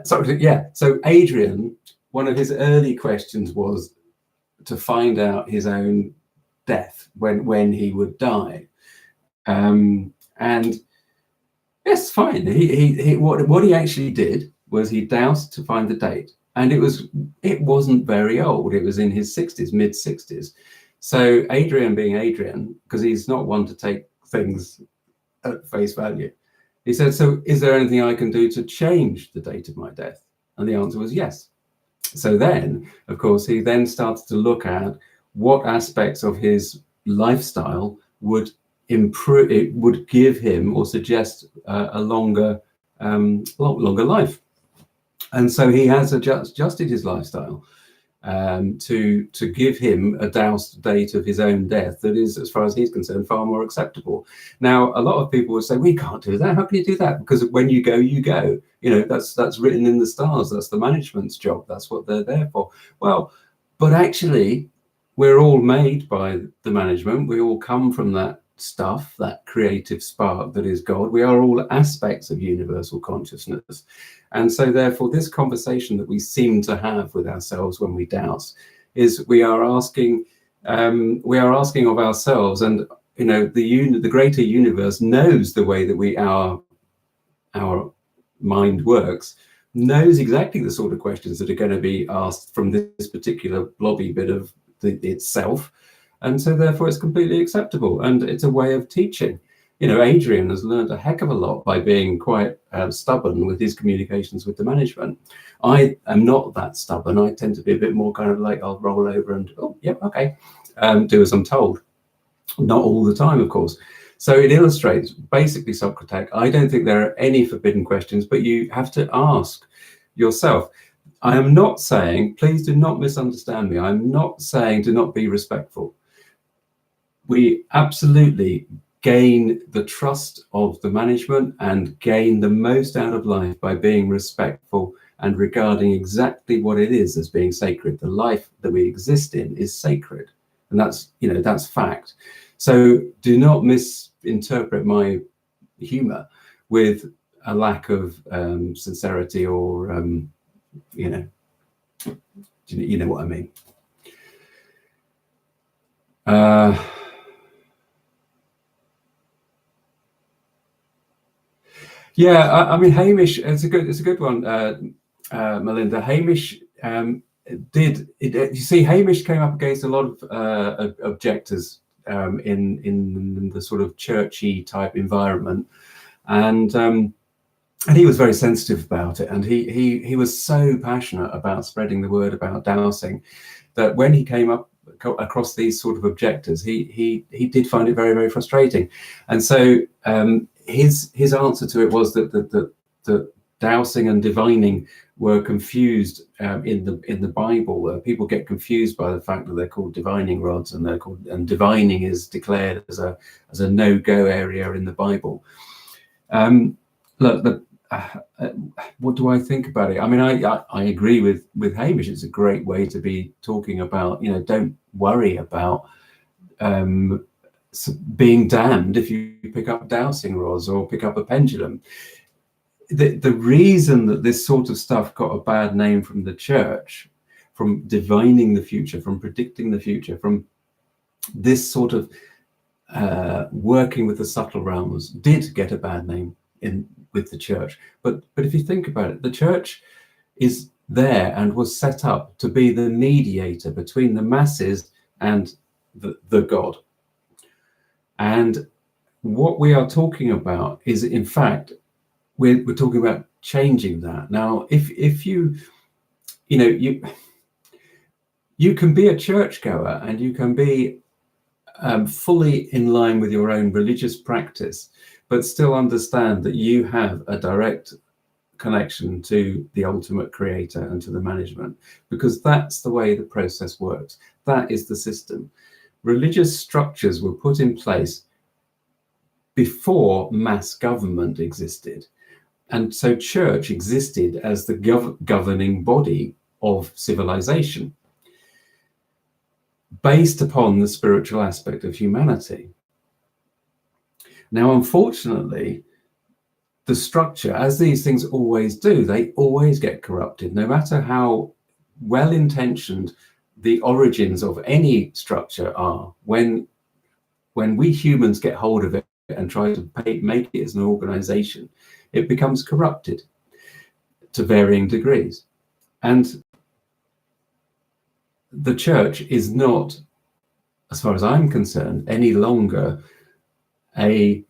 So Adrian, one of his early questions was to find out his own death, when he would die. And yes, fine. What he actually did was he doused to find the date, and it wasn't very old. It was in his 60s, mid 60s. So Adrian, being Adrian, because he's not one to take things at face value, he said, "So is there anything I can do to change the date of my death?" And the answer was yes. So then, of course, he then starts to look at what aspects of his lifestyle would improve, it would give him or suggest a longer life. And so he has adjusted his lifestyle to give him a doused date of his own death that is, as far as he's concerned, far more acceptable. Now, a lot of people would say, we can't do that. How can you do that? Because when you go, you go. You know, that's written in the stars. That's the management's job. That's what they're there for. Well, but actually, we're all made by the management. We all come from that stuff, that creative spark that is God. We are all aspects of universal consciousness. And so therefore this conversation that we seem to have with ourselves when we douse is we are asking of ourselves, and you know, the greater universe knows the way that our mind works, knows exactly the sort of questions that are going to be asked from this particular blobby bit of itself. And so therefore it's completely acceptable, and it's a way of teaching. You know, Adrian has learned a heck of a lot by being quite stubborn with his communications with the management. I am not that stubborn. I tend to be a bit more kind of like, I'll roll over and, oh, yeah, okay, do as I'm told. Not all the time, of course. So it illustrates, basically, Socrates, I don't think there are any forbidden questions, but you have to ask yourself. I am not saying, please do not misunderstand me, I'm not saying do not be respectful. We absolutely gain the trust of the management and gain the most out of life by being respectful and regarding exactly what it is as being sacred. The life that we exist in is sacred, and that's, you know, that's fact. So do not misinterpret my humor with a lack of sincerity or you know what I mean. Yeah, I mean, Hamish, it's a good one, Melinda. Hamish you see, Hamish came up against a lot of objectors in the sort of churchy type environment, and he was very sensitive about it, and he was so passionate about spreading the word about dowsing that when he came up across these sort of objectors, he did find it very, very frustrating. And so his answer to it was that the dowsing and divining were confused in the Bible. People get confused by the fact that they're called divining rods, and divining is declared as a no-go area in the Bible. Look, what do I think about it? I mean, I agree with Hamish. It's a great way to be talking about, you know, don't worry about being damned if you pick up dowsing rods or pick up a pendulum. The reason that this sort of stuff got a bad name from the church, from divining the future, from predicting the future, from this sort of working with the subtle realms, did get a bad name with the church. But if you think about it, the church is there and was set up to be the mediator between the masses and the God. And what we are talking about is, in fact, we're talking about changing that. Now, if you can be a churchgoer and you can be fully in line with your own religious practice, but still understand that you have a direct connection to the ultimate creator and to the management, because that's the way the process works. That is the system. Religious structures were put in place before mass government existed. And so church existed as the governing body of civilization, based upon the spiritual aspect of humanity. Now, unfortunately, the structure, as these things always do, they always get corrupted, no matter how well-intentioned the origins of any structure are. When we humans get hold of it and try to make it as an organization, it becomes corrupted to varying degrees. And the church is not, as far as I'm concerned, any longer a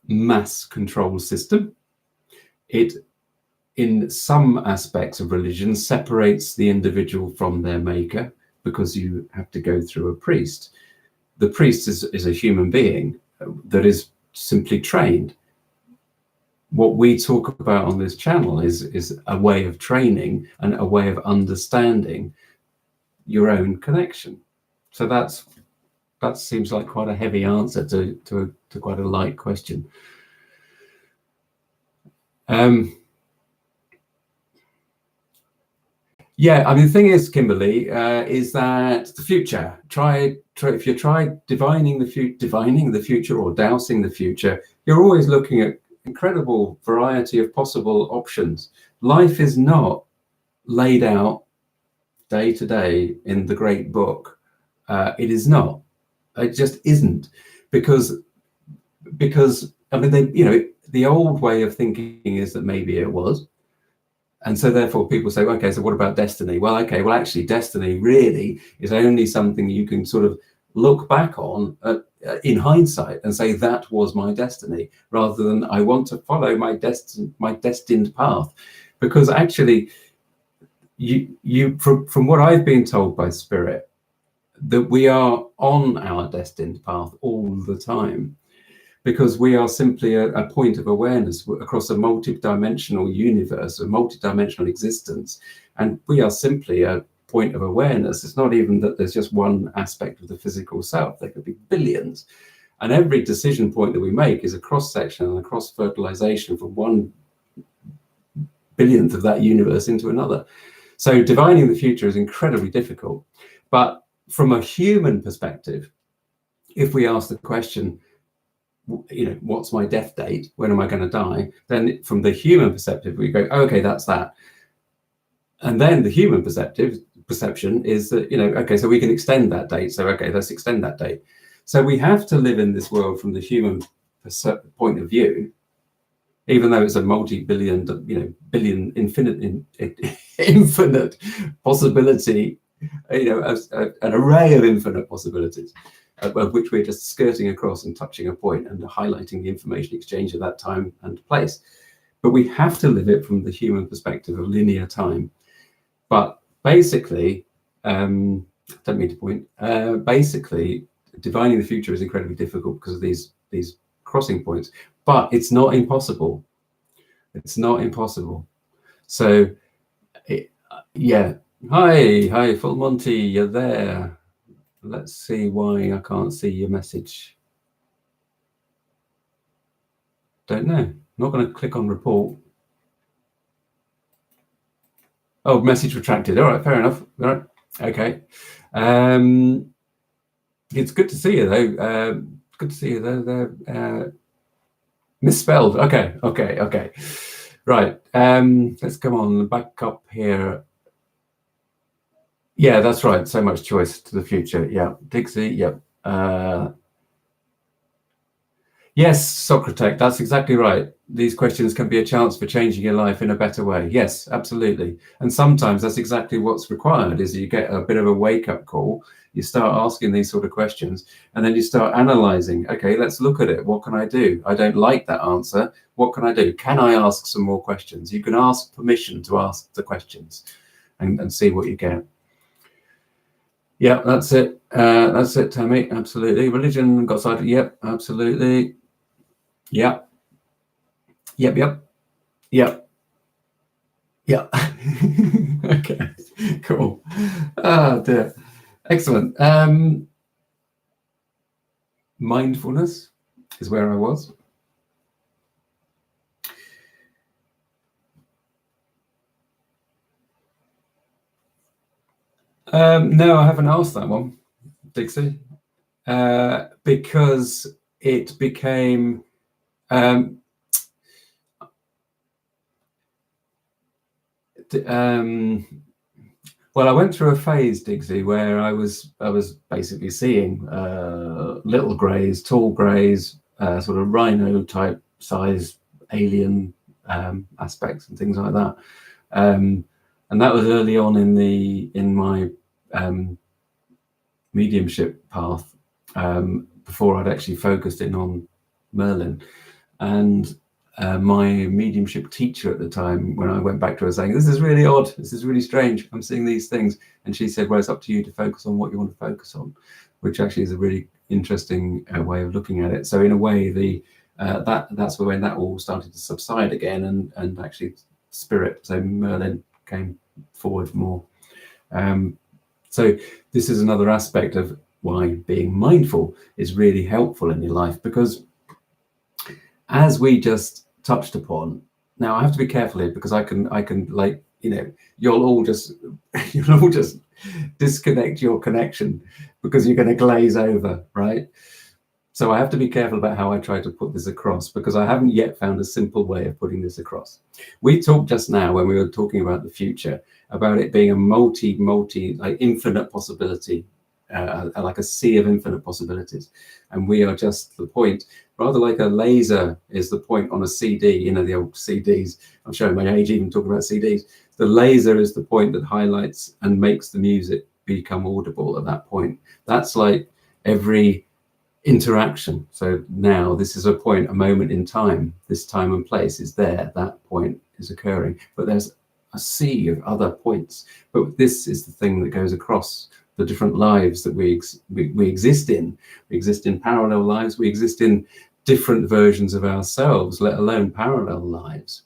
mass control system. It in some aspects of religion, separates the individual from their maker, because you have to go through a priest. The priest is a human being that is simply trained. What we talk about on this channel is a way of training and a way of understanding your own connection. So that seems like quite a heavy answer to quite a light question. Yeah, I mean, the thing is, Kimberly, is that the future. If you try divining the future or dowsing the future, you're always looking at incredible variety of possible options. Life is not laid out day to day in the great book. It is not. It just isn't, because I mean, the old way of thinking is that maybe it was. And so therefore people say, okay, so what about destiny? Well, okay, well, actually destiny really is only something you can sort of look back on in hindsight and say that was my destiny, rather than I want to follow my destined path. Because actually from what I've been told by Spirit, that we are on our destined path all the time, because we are simply a point of awareness across a multi-dimensional universe, a multi-dimensional existence, and we are simply a point of awareness. It's not even that there's just one aspect of the physical self. There could be billions, and every decision point that we make is a cross-section and a cross-fertilization from 1/1000th of that universe into another. So divining the future is incredibly difficult. But from a human perspective, if we ask the question, what's my death date? When am I going to die? Then from the human perspective, we go, okay, that's that. And then the human perception is that, okay, so we can extend that date. So, okay, let's extend that date. So we have to live in this world from the human point of view, even though it's a multi-billion, billion, infinite possibility, an array of infinite possibilities, of which we're just skirting across and touching a point and highlighting the information exchange at that time and place. But we have to live it from the human perspective of linear time. But basically, don't mean to point, basically, divining the future is incredibly difficult because of these crossing points. But it's not impossible. It's not impossible. So, yeah. Hi, Full Monty, you're there. Let's see why I can't see your message. Don't know. Not going to click on report. Oh, message retracted. All right, fair enough. All right, okay. It's good to see you though. Good to see you though. They're misspelled. Okay. Right. Let's come on back up here. Yeah, that's right. So much choice to the future. Yeah, Dixie. Yep. Yes, Socrates, that's exactly right. These questions can be a chance for changing your life in a better way. Yes, absolutely. And sometimes that's exactly what's required, is you get a bit of a wake-up call, you start asking these sort of questions, and then you start analyzing, okay, let's look at it. What can I do? I don't like that answer. What can I do? Can I ask some more questions? You can ask permission to ask the questions and see what you get. Yeah, that's it. That's it, Tammy. Absolutely. Religion got side. Yep, absolutely. Yep. Okay, cool. Ah, dear. Excellent. Mindfulness is where I was. No, I haven't asked that one, Dixie, because it became well, I went through a phase, Dixie, where I was basically seeing little greys, tall greys, sort of rhino type size alien aspects and things like that. And that was early on in my mediumship path, before I'd actually focused in on Merlin. And my mediumship teacher at the time, when I went back to her saying, this is really odd, this is really strange, I'm seeing these things. And she said, well, it's up to you to focus on what you want to focus on, which actually is a really interesting way of looking at it. So in a way, that's when that all started to subside again, and actually spirit, so Merlin, came forward more. So this is another aspect of why being mindful is really helpful in your life, because as we just touched upon, now I have to be careful here, because I can like, you'll all just disconnect your connection because you're going to glaze over, right? So I have to be careful about how I try to put this across, because I haven't yet found a simple way of putting this across. We talked just now, when we were talking about the future, about it being a multi, like infinite possibility, like a sea of infinite possibilities. And we are just the point, rather like a laser is the point on a CD, the old CDs. I'm showing my age even talking about CDs. The laser is the point that highlights and makes the music become audible at that point. That's like every interaction. So now this is a point, a moment in time. This time and place is there. That point is occurring. But there's a sea of other points. But this is the thing that goes across the different lives that we exist in. We exist in parallel lives. We exist in different versions of ourselves, let alone parallel lives.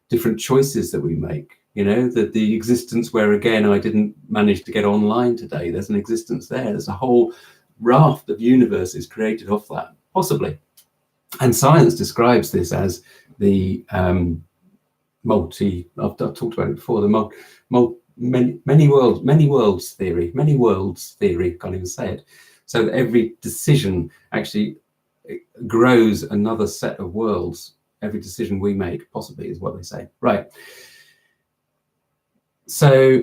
Different choices that we make. The existence where, again, I didn't manage to get online today. There's an existence there. There's a whole raft of universes created off that, possibly. And science describes this as the I've talked about it before, the many worlds theory, can't even say it. So that every decision actually grows another set of worlds. Every decision we make, possibly, is what they say. Right. So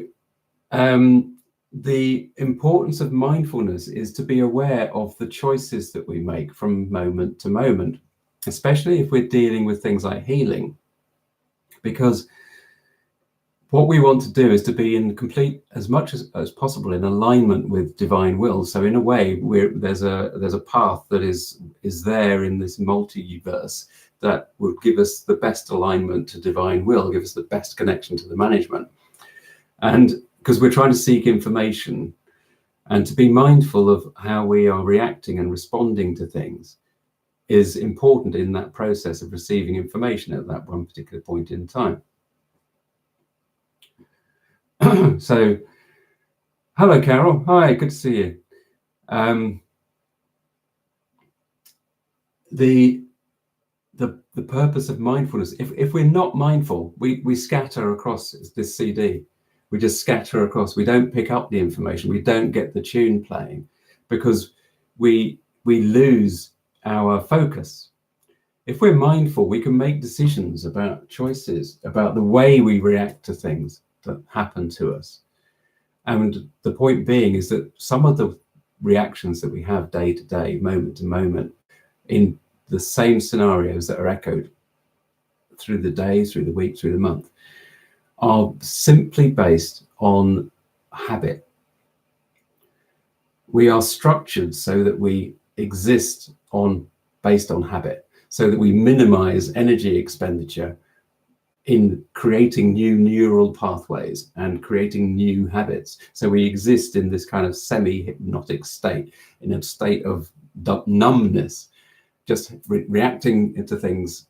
the importance of mindfulness is to be aware of the choices that we make from moment to moment, especially if we're dealing with things like healing, because what we want to do is to be in complete, as much as possible, in alignment with divine will. So in a way, there's a path that is there in this multiverse that will give us the best alignment to divine will, give us the best connection to the management. And because we're trying to seek information, and to be mindful of how we are reacting and responding to things is important in that process of receiving information at that one particular point in time. So, hello, Carol. Hi, good to see you. The purpose of mindfulness, if we're not mindful, we scatter across this CD. We just scatter across. We don't pick up the information. We don't get the tune playing, because we lose our focus. If we're mindful, we can make decisions about choices, about the way we react to things that happen to us. And the point being is that some of the reactions that we have day to day, moment to moment, in the same scenarios that are echoed through the day, through the week, through the month, are simply based on habit. We are structured so that we exist based on habit, so that we minimize energy expenditure in creating new neural pathways and creating new habits. So we exist in this kind of semi-hypnotic state, in a state of numbness, just reacting to things.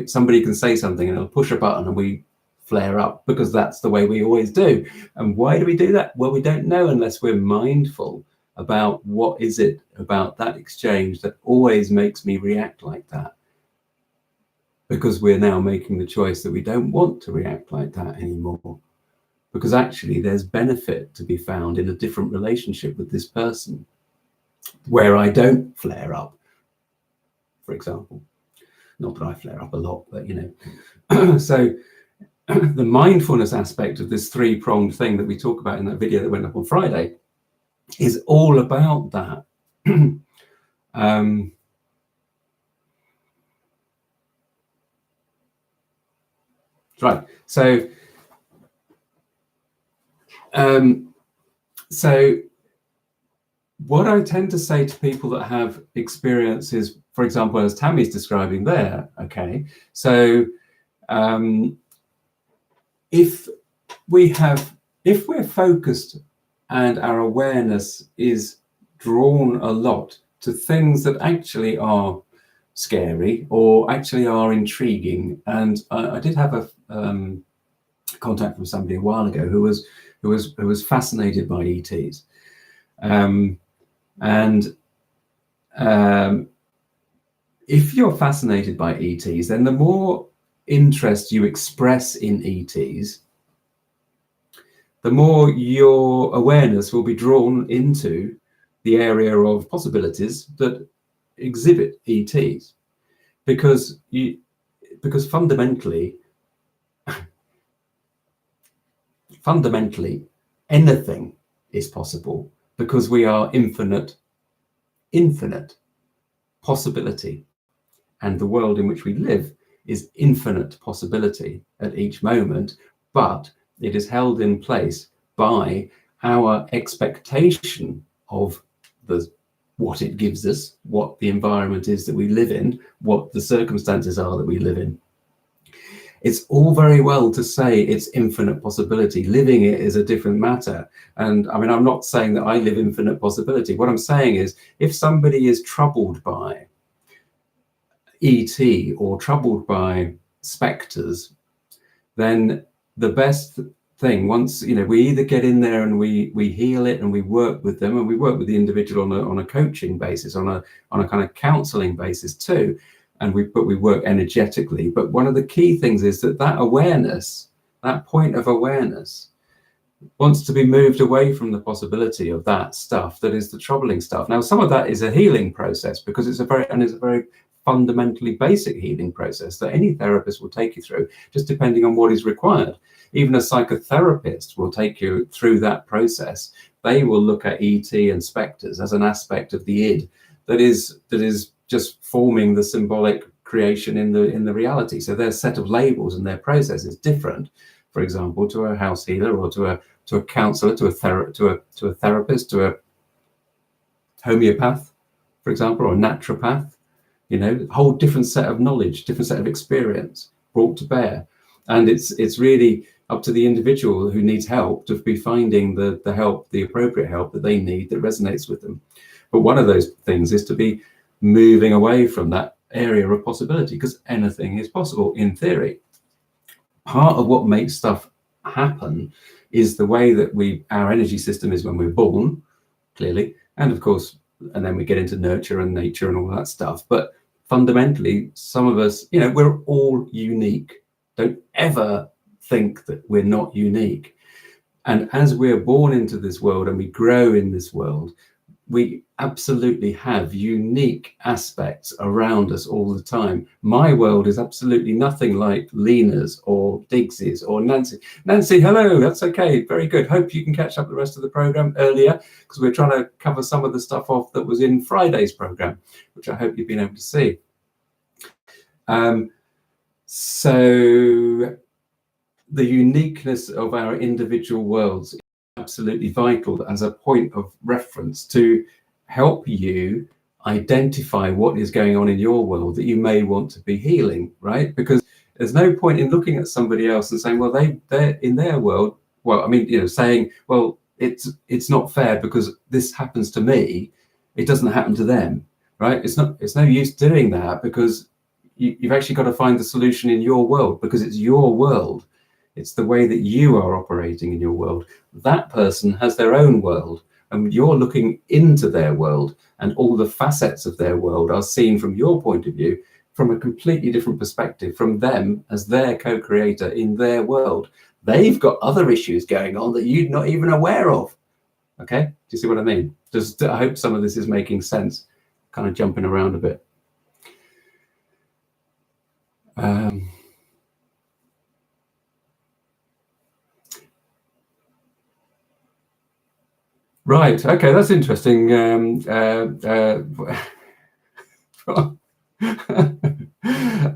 Somebody can say something and it'll push a button and we flare up, because that's the way we always do. And why do we do that? Well, we don't know unless we're mindful about what is it about that exchange that always makes me react like that. Because we're now making the choice that we don't want to react like that anymore. Because actually there's benefit to be found in a different relationship with this person, where I don't flare up, for example. Not that I flare up a lot, but So the mindfulness aspect of this three-pronged thing that we talk about in that video that went up on Friday is all about that. Right. So what I tend to say to people that have experiences, for example, as Tammy's describing there, okay, so if we're focused and our awareness is drawn a lot to things that actually are scary or actually are intriguing, and I did have a contact from somebody a while ago who was fascinated by ETs, and if you're fascinated by ETs, then the more interest you express in ETs, the more your awareness will be drawn into the area of possibilities that exhibit ETs, because fundamentally anything is possible, because we are infinite possibility, and the world in which we live is infinite possibility at each moment, but it is held in place by our expectation of what it gives us, what the environment is that we live in, what the circumstances are that we live in. It's all very well to say it's infinite possibility. Living it is a different matter. And I mean, I'm not saying that I live infinite possibility. What I'm saying is, if somebody is troubled by ET or troubled by spectres, then the best thing, once we either get in there and we heal it and we work with them, and we work with the individual on a coaching basis, on a kind of counseling basis too, and we work energetically. But one of the key things is that awareness, that point of awareness, wants to be moved away from the possibility of that stuff that is the troubling stuff. Now, some of that is a healing process, because it's a very fundamentally basic healing process that any therapist will take you through, just depending on what is required. Even a psychotherapist will take you through that process. They will look at ET and spectres as an aspect of the id that is just forming the symbolic creation in the reality. So their set of labels and their process is different, for example, to a house healer or to a counselor, to a therapist, to a homeopath, for example, or a naturopath. A whole different set of knowledge, different set of experience brought to bear. And it's really up to the individual who needs help to be finding the help, the appropriate help that they need, that resonates with them. But one of those things is to be moving away from that area of possibility, because anything is possible in theory. Part of what makes stuff happen is the way that our energy system is when we're born, clearly, and of course, and then we get into nurture and nature and all that stuff. But fundamentally, some of us, we're all unique. Don't ever think that we're not unique. And as we're born into this world and we grow in this world, we absolutely have unique aspects around us all the time. My world is absolutely nothing like Lena's or Diggs's or Nancy. Nancy, hello, that's okay, very good. Hope you can catch up the rest of the program earlier, because we're trying to cover some of the stuff off that was in Friday's program, which I hope you've been able to see. So the uniqueness of our individual worlds is absolutely vital as a point of reference to help you identify what is going on in your world that you may want to be healing, right? Because there's no point in looking at somebody else and saying, well, they're in their world. Well, I mean, saying, well, it's not fair because this happens to me, it doesn't happen to them, right? It's no use doing that, because you've actually got to find the solution in your world, because it's your world. It's the way that you are operating in your world. That person has their own world, and you're looking into their world, and all the facets of their world are seen from your point of view, from a completely different perspective, from them as their co-creator in their world. They've got other issues going on that you're not even aware of. Okay, do you see what I mean? I hope some of this is making sense, kind of jumping around a bit. Right. Okay, that's interesting. Oh,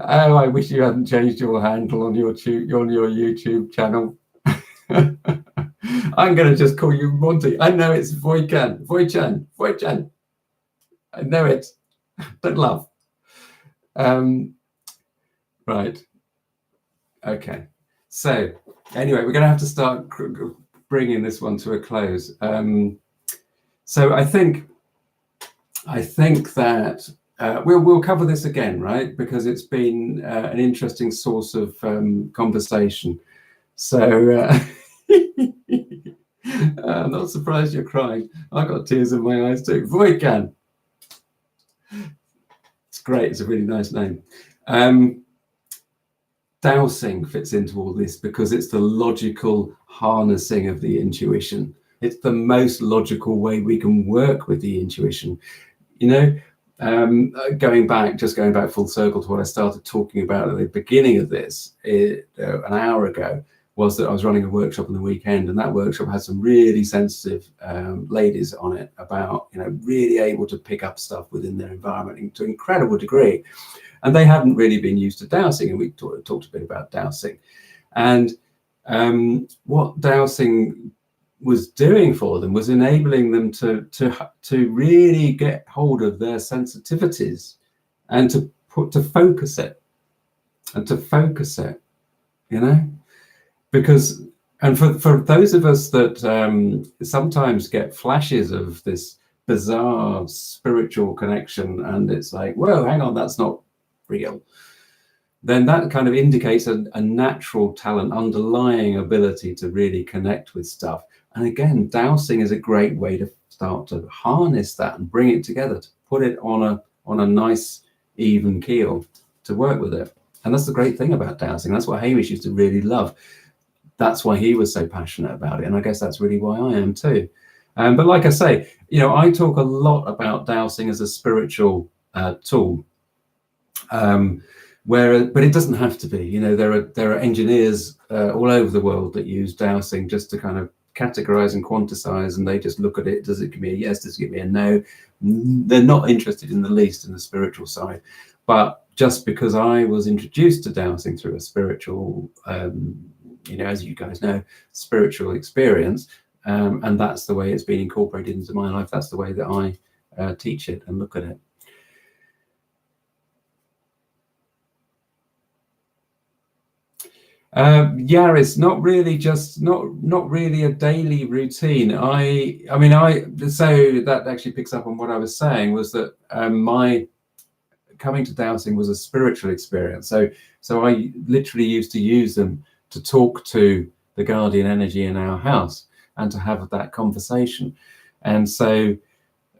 I wish you hadn't changed your handle on your YouTube channel. I'm going to just call you Monty. I know it's Voichan. I know it. Don't laugh. Right. Okay. So anyway, we're going to have to start bringing this one to a close. So I think that we'll cover this again, right? Because it's been an interesting source of conversation. So I'm not surprised you're crying. I've got tears in my eyes too. Voican. It's great. It's a really nice name. Dowsing fits into all this because it's the logical harnessing of the intuition. It's the most logical way we can work with the intuition. You know, going back full circle to what I started talking about at the beginning of this an hour ago, was that I was running a workshop on the weekend, and that workshop had some really sensitive ladies on it about, you know, really able to pick up stuff within their environment to an incredible degree. And they hadn't really been used to dowsing, and we talked a bit about dowsing. And what dowsing was doing for them was enabling them to really get hold of their sensitivities and to focus it, you know, because, and for those of us that sometimes get flashes of this bizarre spiritual connection, and it's like, whoa, hang on, that's not real, then that kind of indicates a natural talent, underlying ability to really connect with stuff. And again, dowsing is a great way to start to harness that and bring it together, to put it on a nice even keel, to work with it. And that's the great thing about dowsing. That's what Hamish used to really love. That's why he was so passionate about it, and I guess that's really why I am too. But like I say, you know, I talk a lot about dowsing as a spiritual tool. But it doesn't have to be. You know, there are engineers all over the world that use dowsing just to kind of categorize and quantize, and they just look at it. Does it give me a yes? Does it give me a no? They're not interested in the least in the spiritual side. But just because I was introduced to dowsing through a spiritual, you know, as you guys know, spiritual experience, and that's the way it's been incorporated into my life. That's the way that I teach it and look at it. Yeah, it's not really a daily routine. So that actually picks up on what I was saying, was that my coming to dowsing was a spiritual experience. So I literally used to use them to talk to the guardian energy in our house and to have that conversation. And so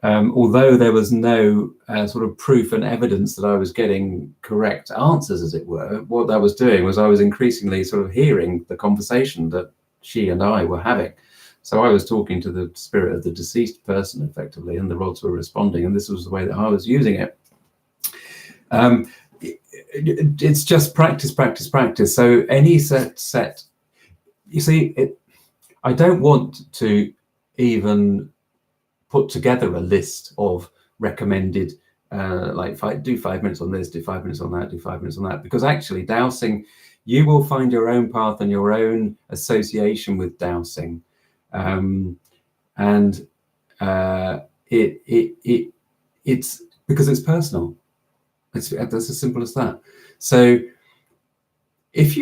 although there was no sort of proof and evidence that I was getting correct answers, as it were, what that was doing was I was increasingly sort of hearing the conversation that she and I were having. So I was talking to the spirit of the deceased person effectively, and the rods were responding, and this was the way that I was using it. It's just practice. So any set, you see, I don't want to even put together a list of recommended, like do 5 minutes on this, do 5 minutes on that, do 5 minutes on that, because actually dowsing, you will find your own path and your own association with dowsing, and it's because it's personal. That's as simple as that. So if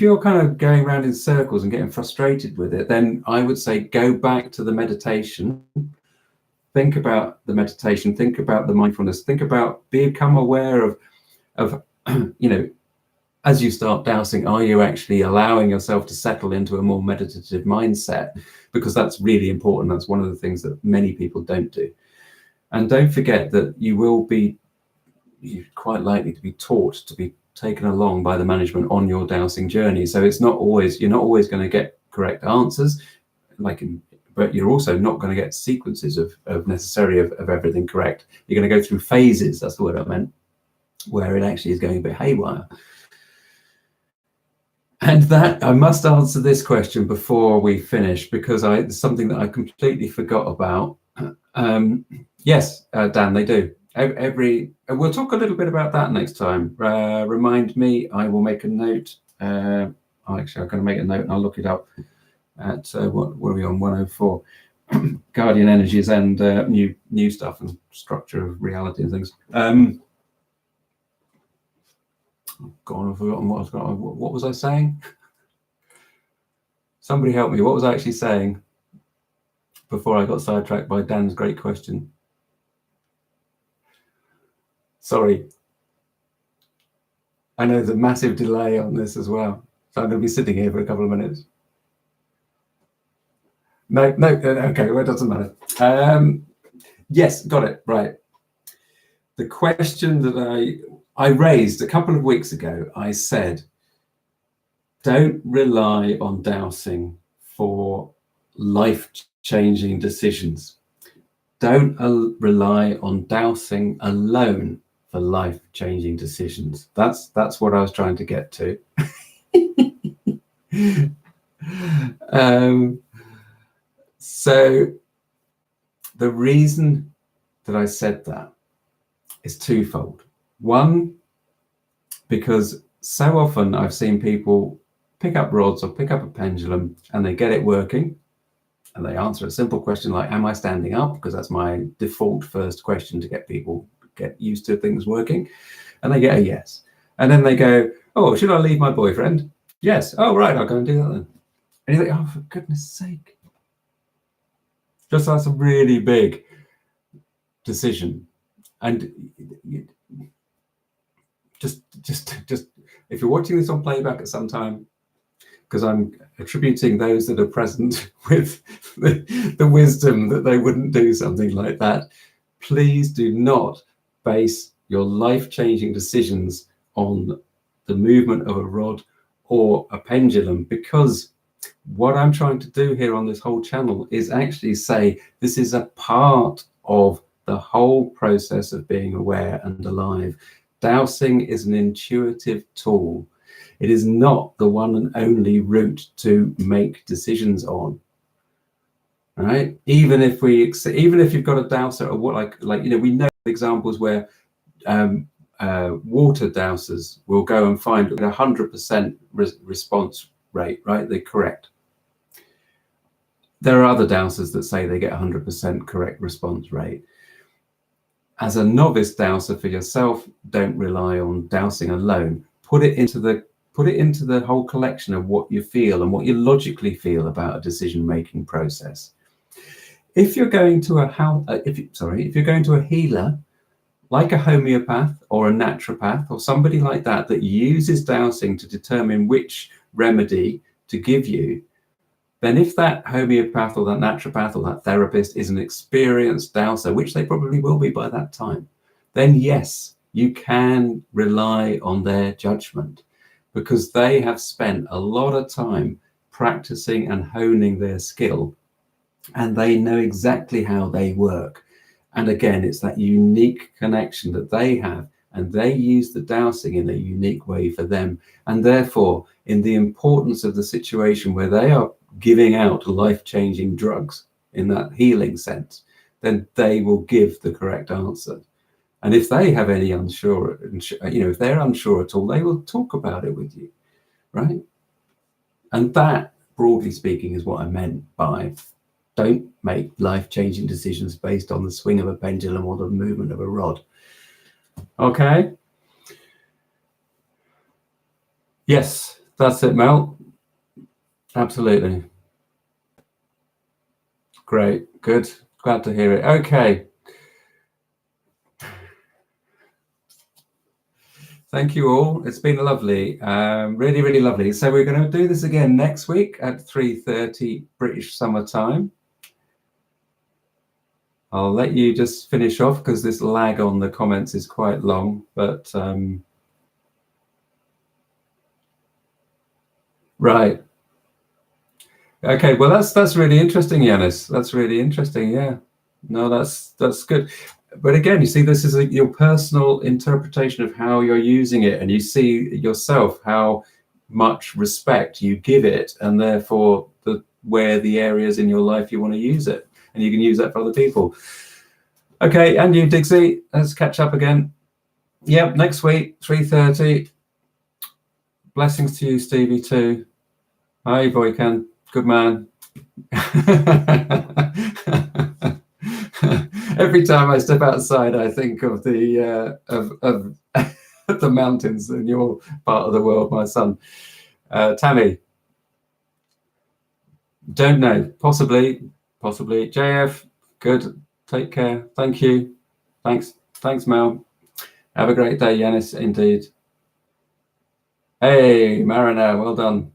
you're kind of going around in circles and getting frustrated with it, then I would say go back to the meditation. Think about the meditation. Think about the mindfulness. Think about, become aware of you know, as you start dowsing, are you actually allowing yourself to settle into a more meditative mindset? Because that's really important. That's one of the things that many people don't do. And don't forget that you're quite likely to be taught, to be taken along by the management on your dowsing journey. So it's not always, you're not always going to get correct answers, but you're also not going to get sequences of necessarily of everything correct. You're going to go through phases, that's the word I meant, where it actually is going a bit haywire. And that, I must answer this question before we finish, because it's something that I completely forgot about. Yes, Dan, they do. We'll talk a little bit about that next time. Remind me, I will make a note. Actually, I'm going to make a note and I'll look it up. at what were we on, 104? Guardian energies and new stuff and structure of reality and things. Gone, I've forgotten what was I saying? Somebody help me. What was I actually saying before I got sidetracked by Dan's great question? Sorry. I know there's a massive delay on this as well, so I'm going to be sitting here for a couple of minutes. No, okay, well, it doesn't matter. Yes, got it, right. The question that I raised a couple of weeks ago, I said, don't rely on dowsing for life-changing decisions. Don't rely on dowsing alone for life-changing decisions. That's what I was trying to get to. So the reason that I said that is twofold. One, because so often I've seen people pick up rods or pick up a pendulum and they get it working and they answer a simple question like, am I standing up? Because that's my default first question to get people get used to things working. And they get a yes. And then they go, oh, should I leave my boyfriend? Yes. Oh, right, I'll go and do that then. And you think, oh, for goodness sake. Just that's a really big decision. And just if you're watching this on playback at some time, because I'm attributing those that are present with the wisdom that they wouldn't do something like that, please do not base your life-changing decisions on the movement of a rod or a pendulum, because what I'm trying to do here on this whole channel is actually say this is a part of the whole process of being aware and alive. Dowsing is an intuitive tool. It is not the one and only route to make decisions on. Right? Even if you've got a dowser, or what like we know examples where water dowsers will go and find 100% response rate. Right? They're correct. There are other dowsers that say they get 100% correct response rate. As a novice dowser for yourself, don't rely on dowsing alone. Put it into the whole collection of what you feel and what you logically feel about a decision-making process. If you're going to if you're going to a healer, like a homeopath or a naturopath or somebody like that uses dowsing to determine which remedy to give you, then if that homeopath or that naturopath or that therapist is an experienced dowser, which they probably will be by that time, then yes, you can rely on their judgment, because they have spent a lot of time practicing and honing their skill, and they know exactly how they work. And again, it's that unique connection that they have, and they use the dowsing in a unique way for them. And therefore, in the importance of the situation where they are giving out life-changing drugs in that healing sense, then they will give the correct answer. And if they have any if they're unsure at all, they will talk about it with you, right? And that, broadly speaking, is what I meant by don't make life-changing decisions based on the swing of a pendulum or the movement of a rod. Okay? Yes, that's it, Mel. Absolutely. Great, good. Glad to hear it. Okay. Thank you all. It's been lovely, really, really lovely. So we're going to do this again next week at 3:30 British Summer Time. I'll let you just finish off because this lag on the comments is quite long, but right. Okay, well that's really interesting, Yanis. That's really interesting. Yeah, no, that's good. But again, you see, this is your personal interpretation of how you're using it, and you see yourself how much respect you give it, and therefore where the areas in your life you want to use it, and you can use that for other people. Okay, and you, Dixie, let's catch up again. Yep, next week, 3:30. Blessings to you, Stevie, too. Hi, Boykan. Good man. Every time I step outside, I think of the of the mountains in your part of the world, my son. Tammy, don't know. Possibly. JF, good. Take care. Thank you. Thanks, Mel. Have a great day, Yanis, indeed. Hey, Marina, well done.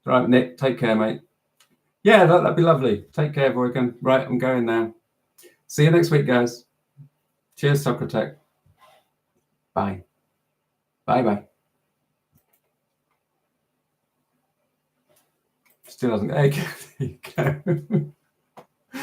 Right, Nick, take care, mate. Yeah, that'd be lovely. Take care, Voigan. Right, I'm going now. See you next week, guys. Cheers, Socrates. Bye. Bye. Still hasn't. There you go.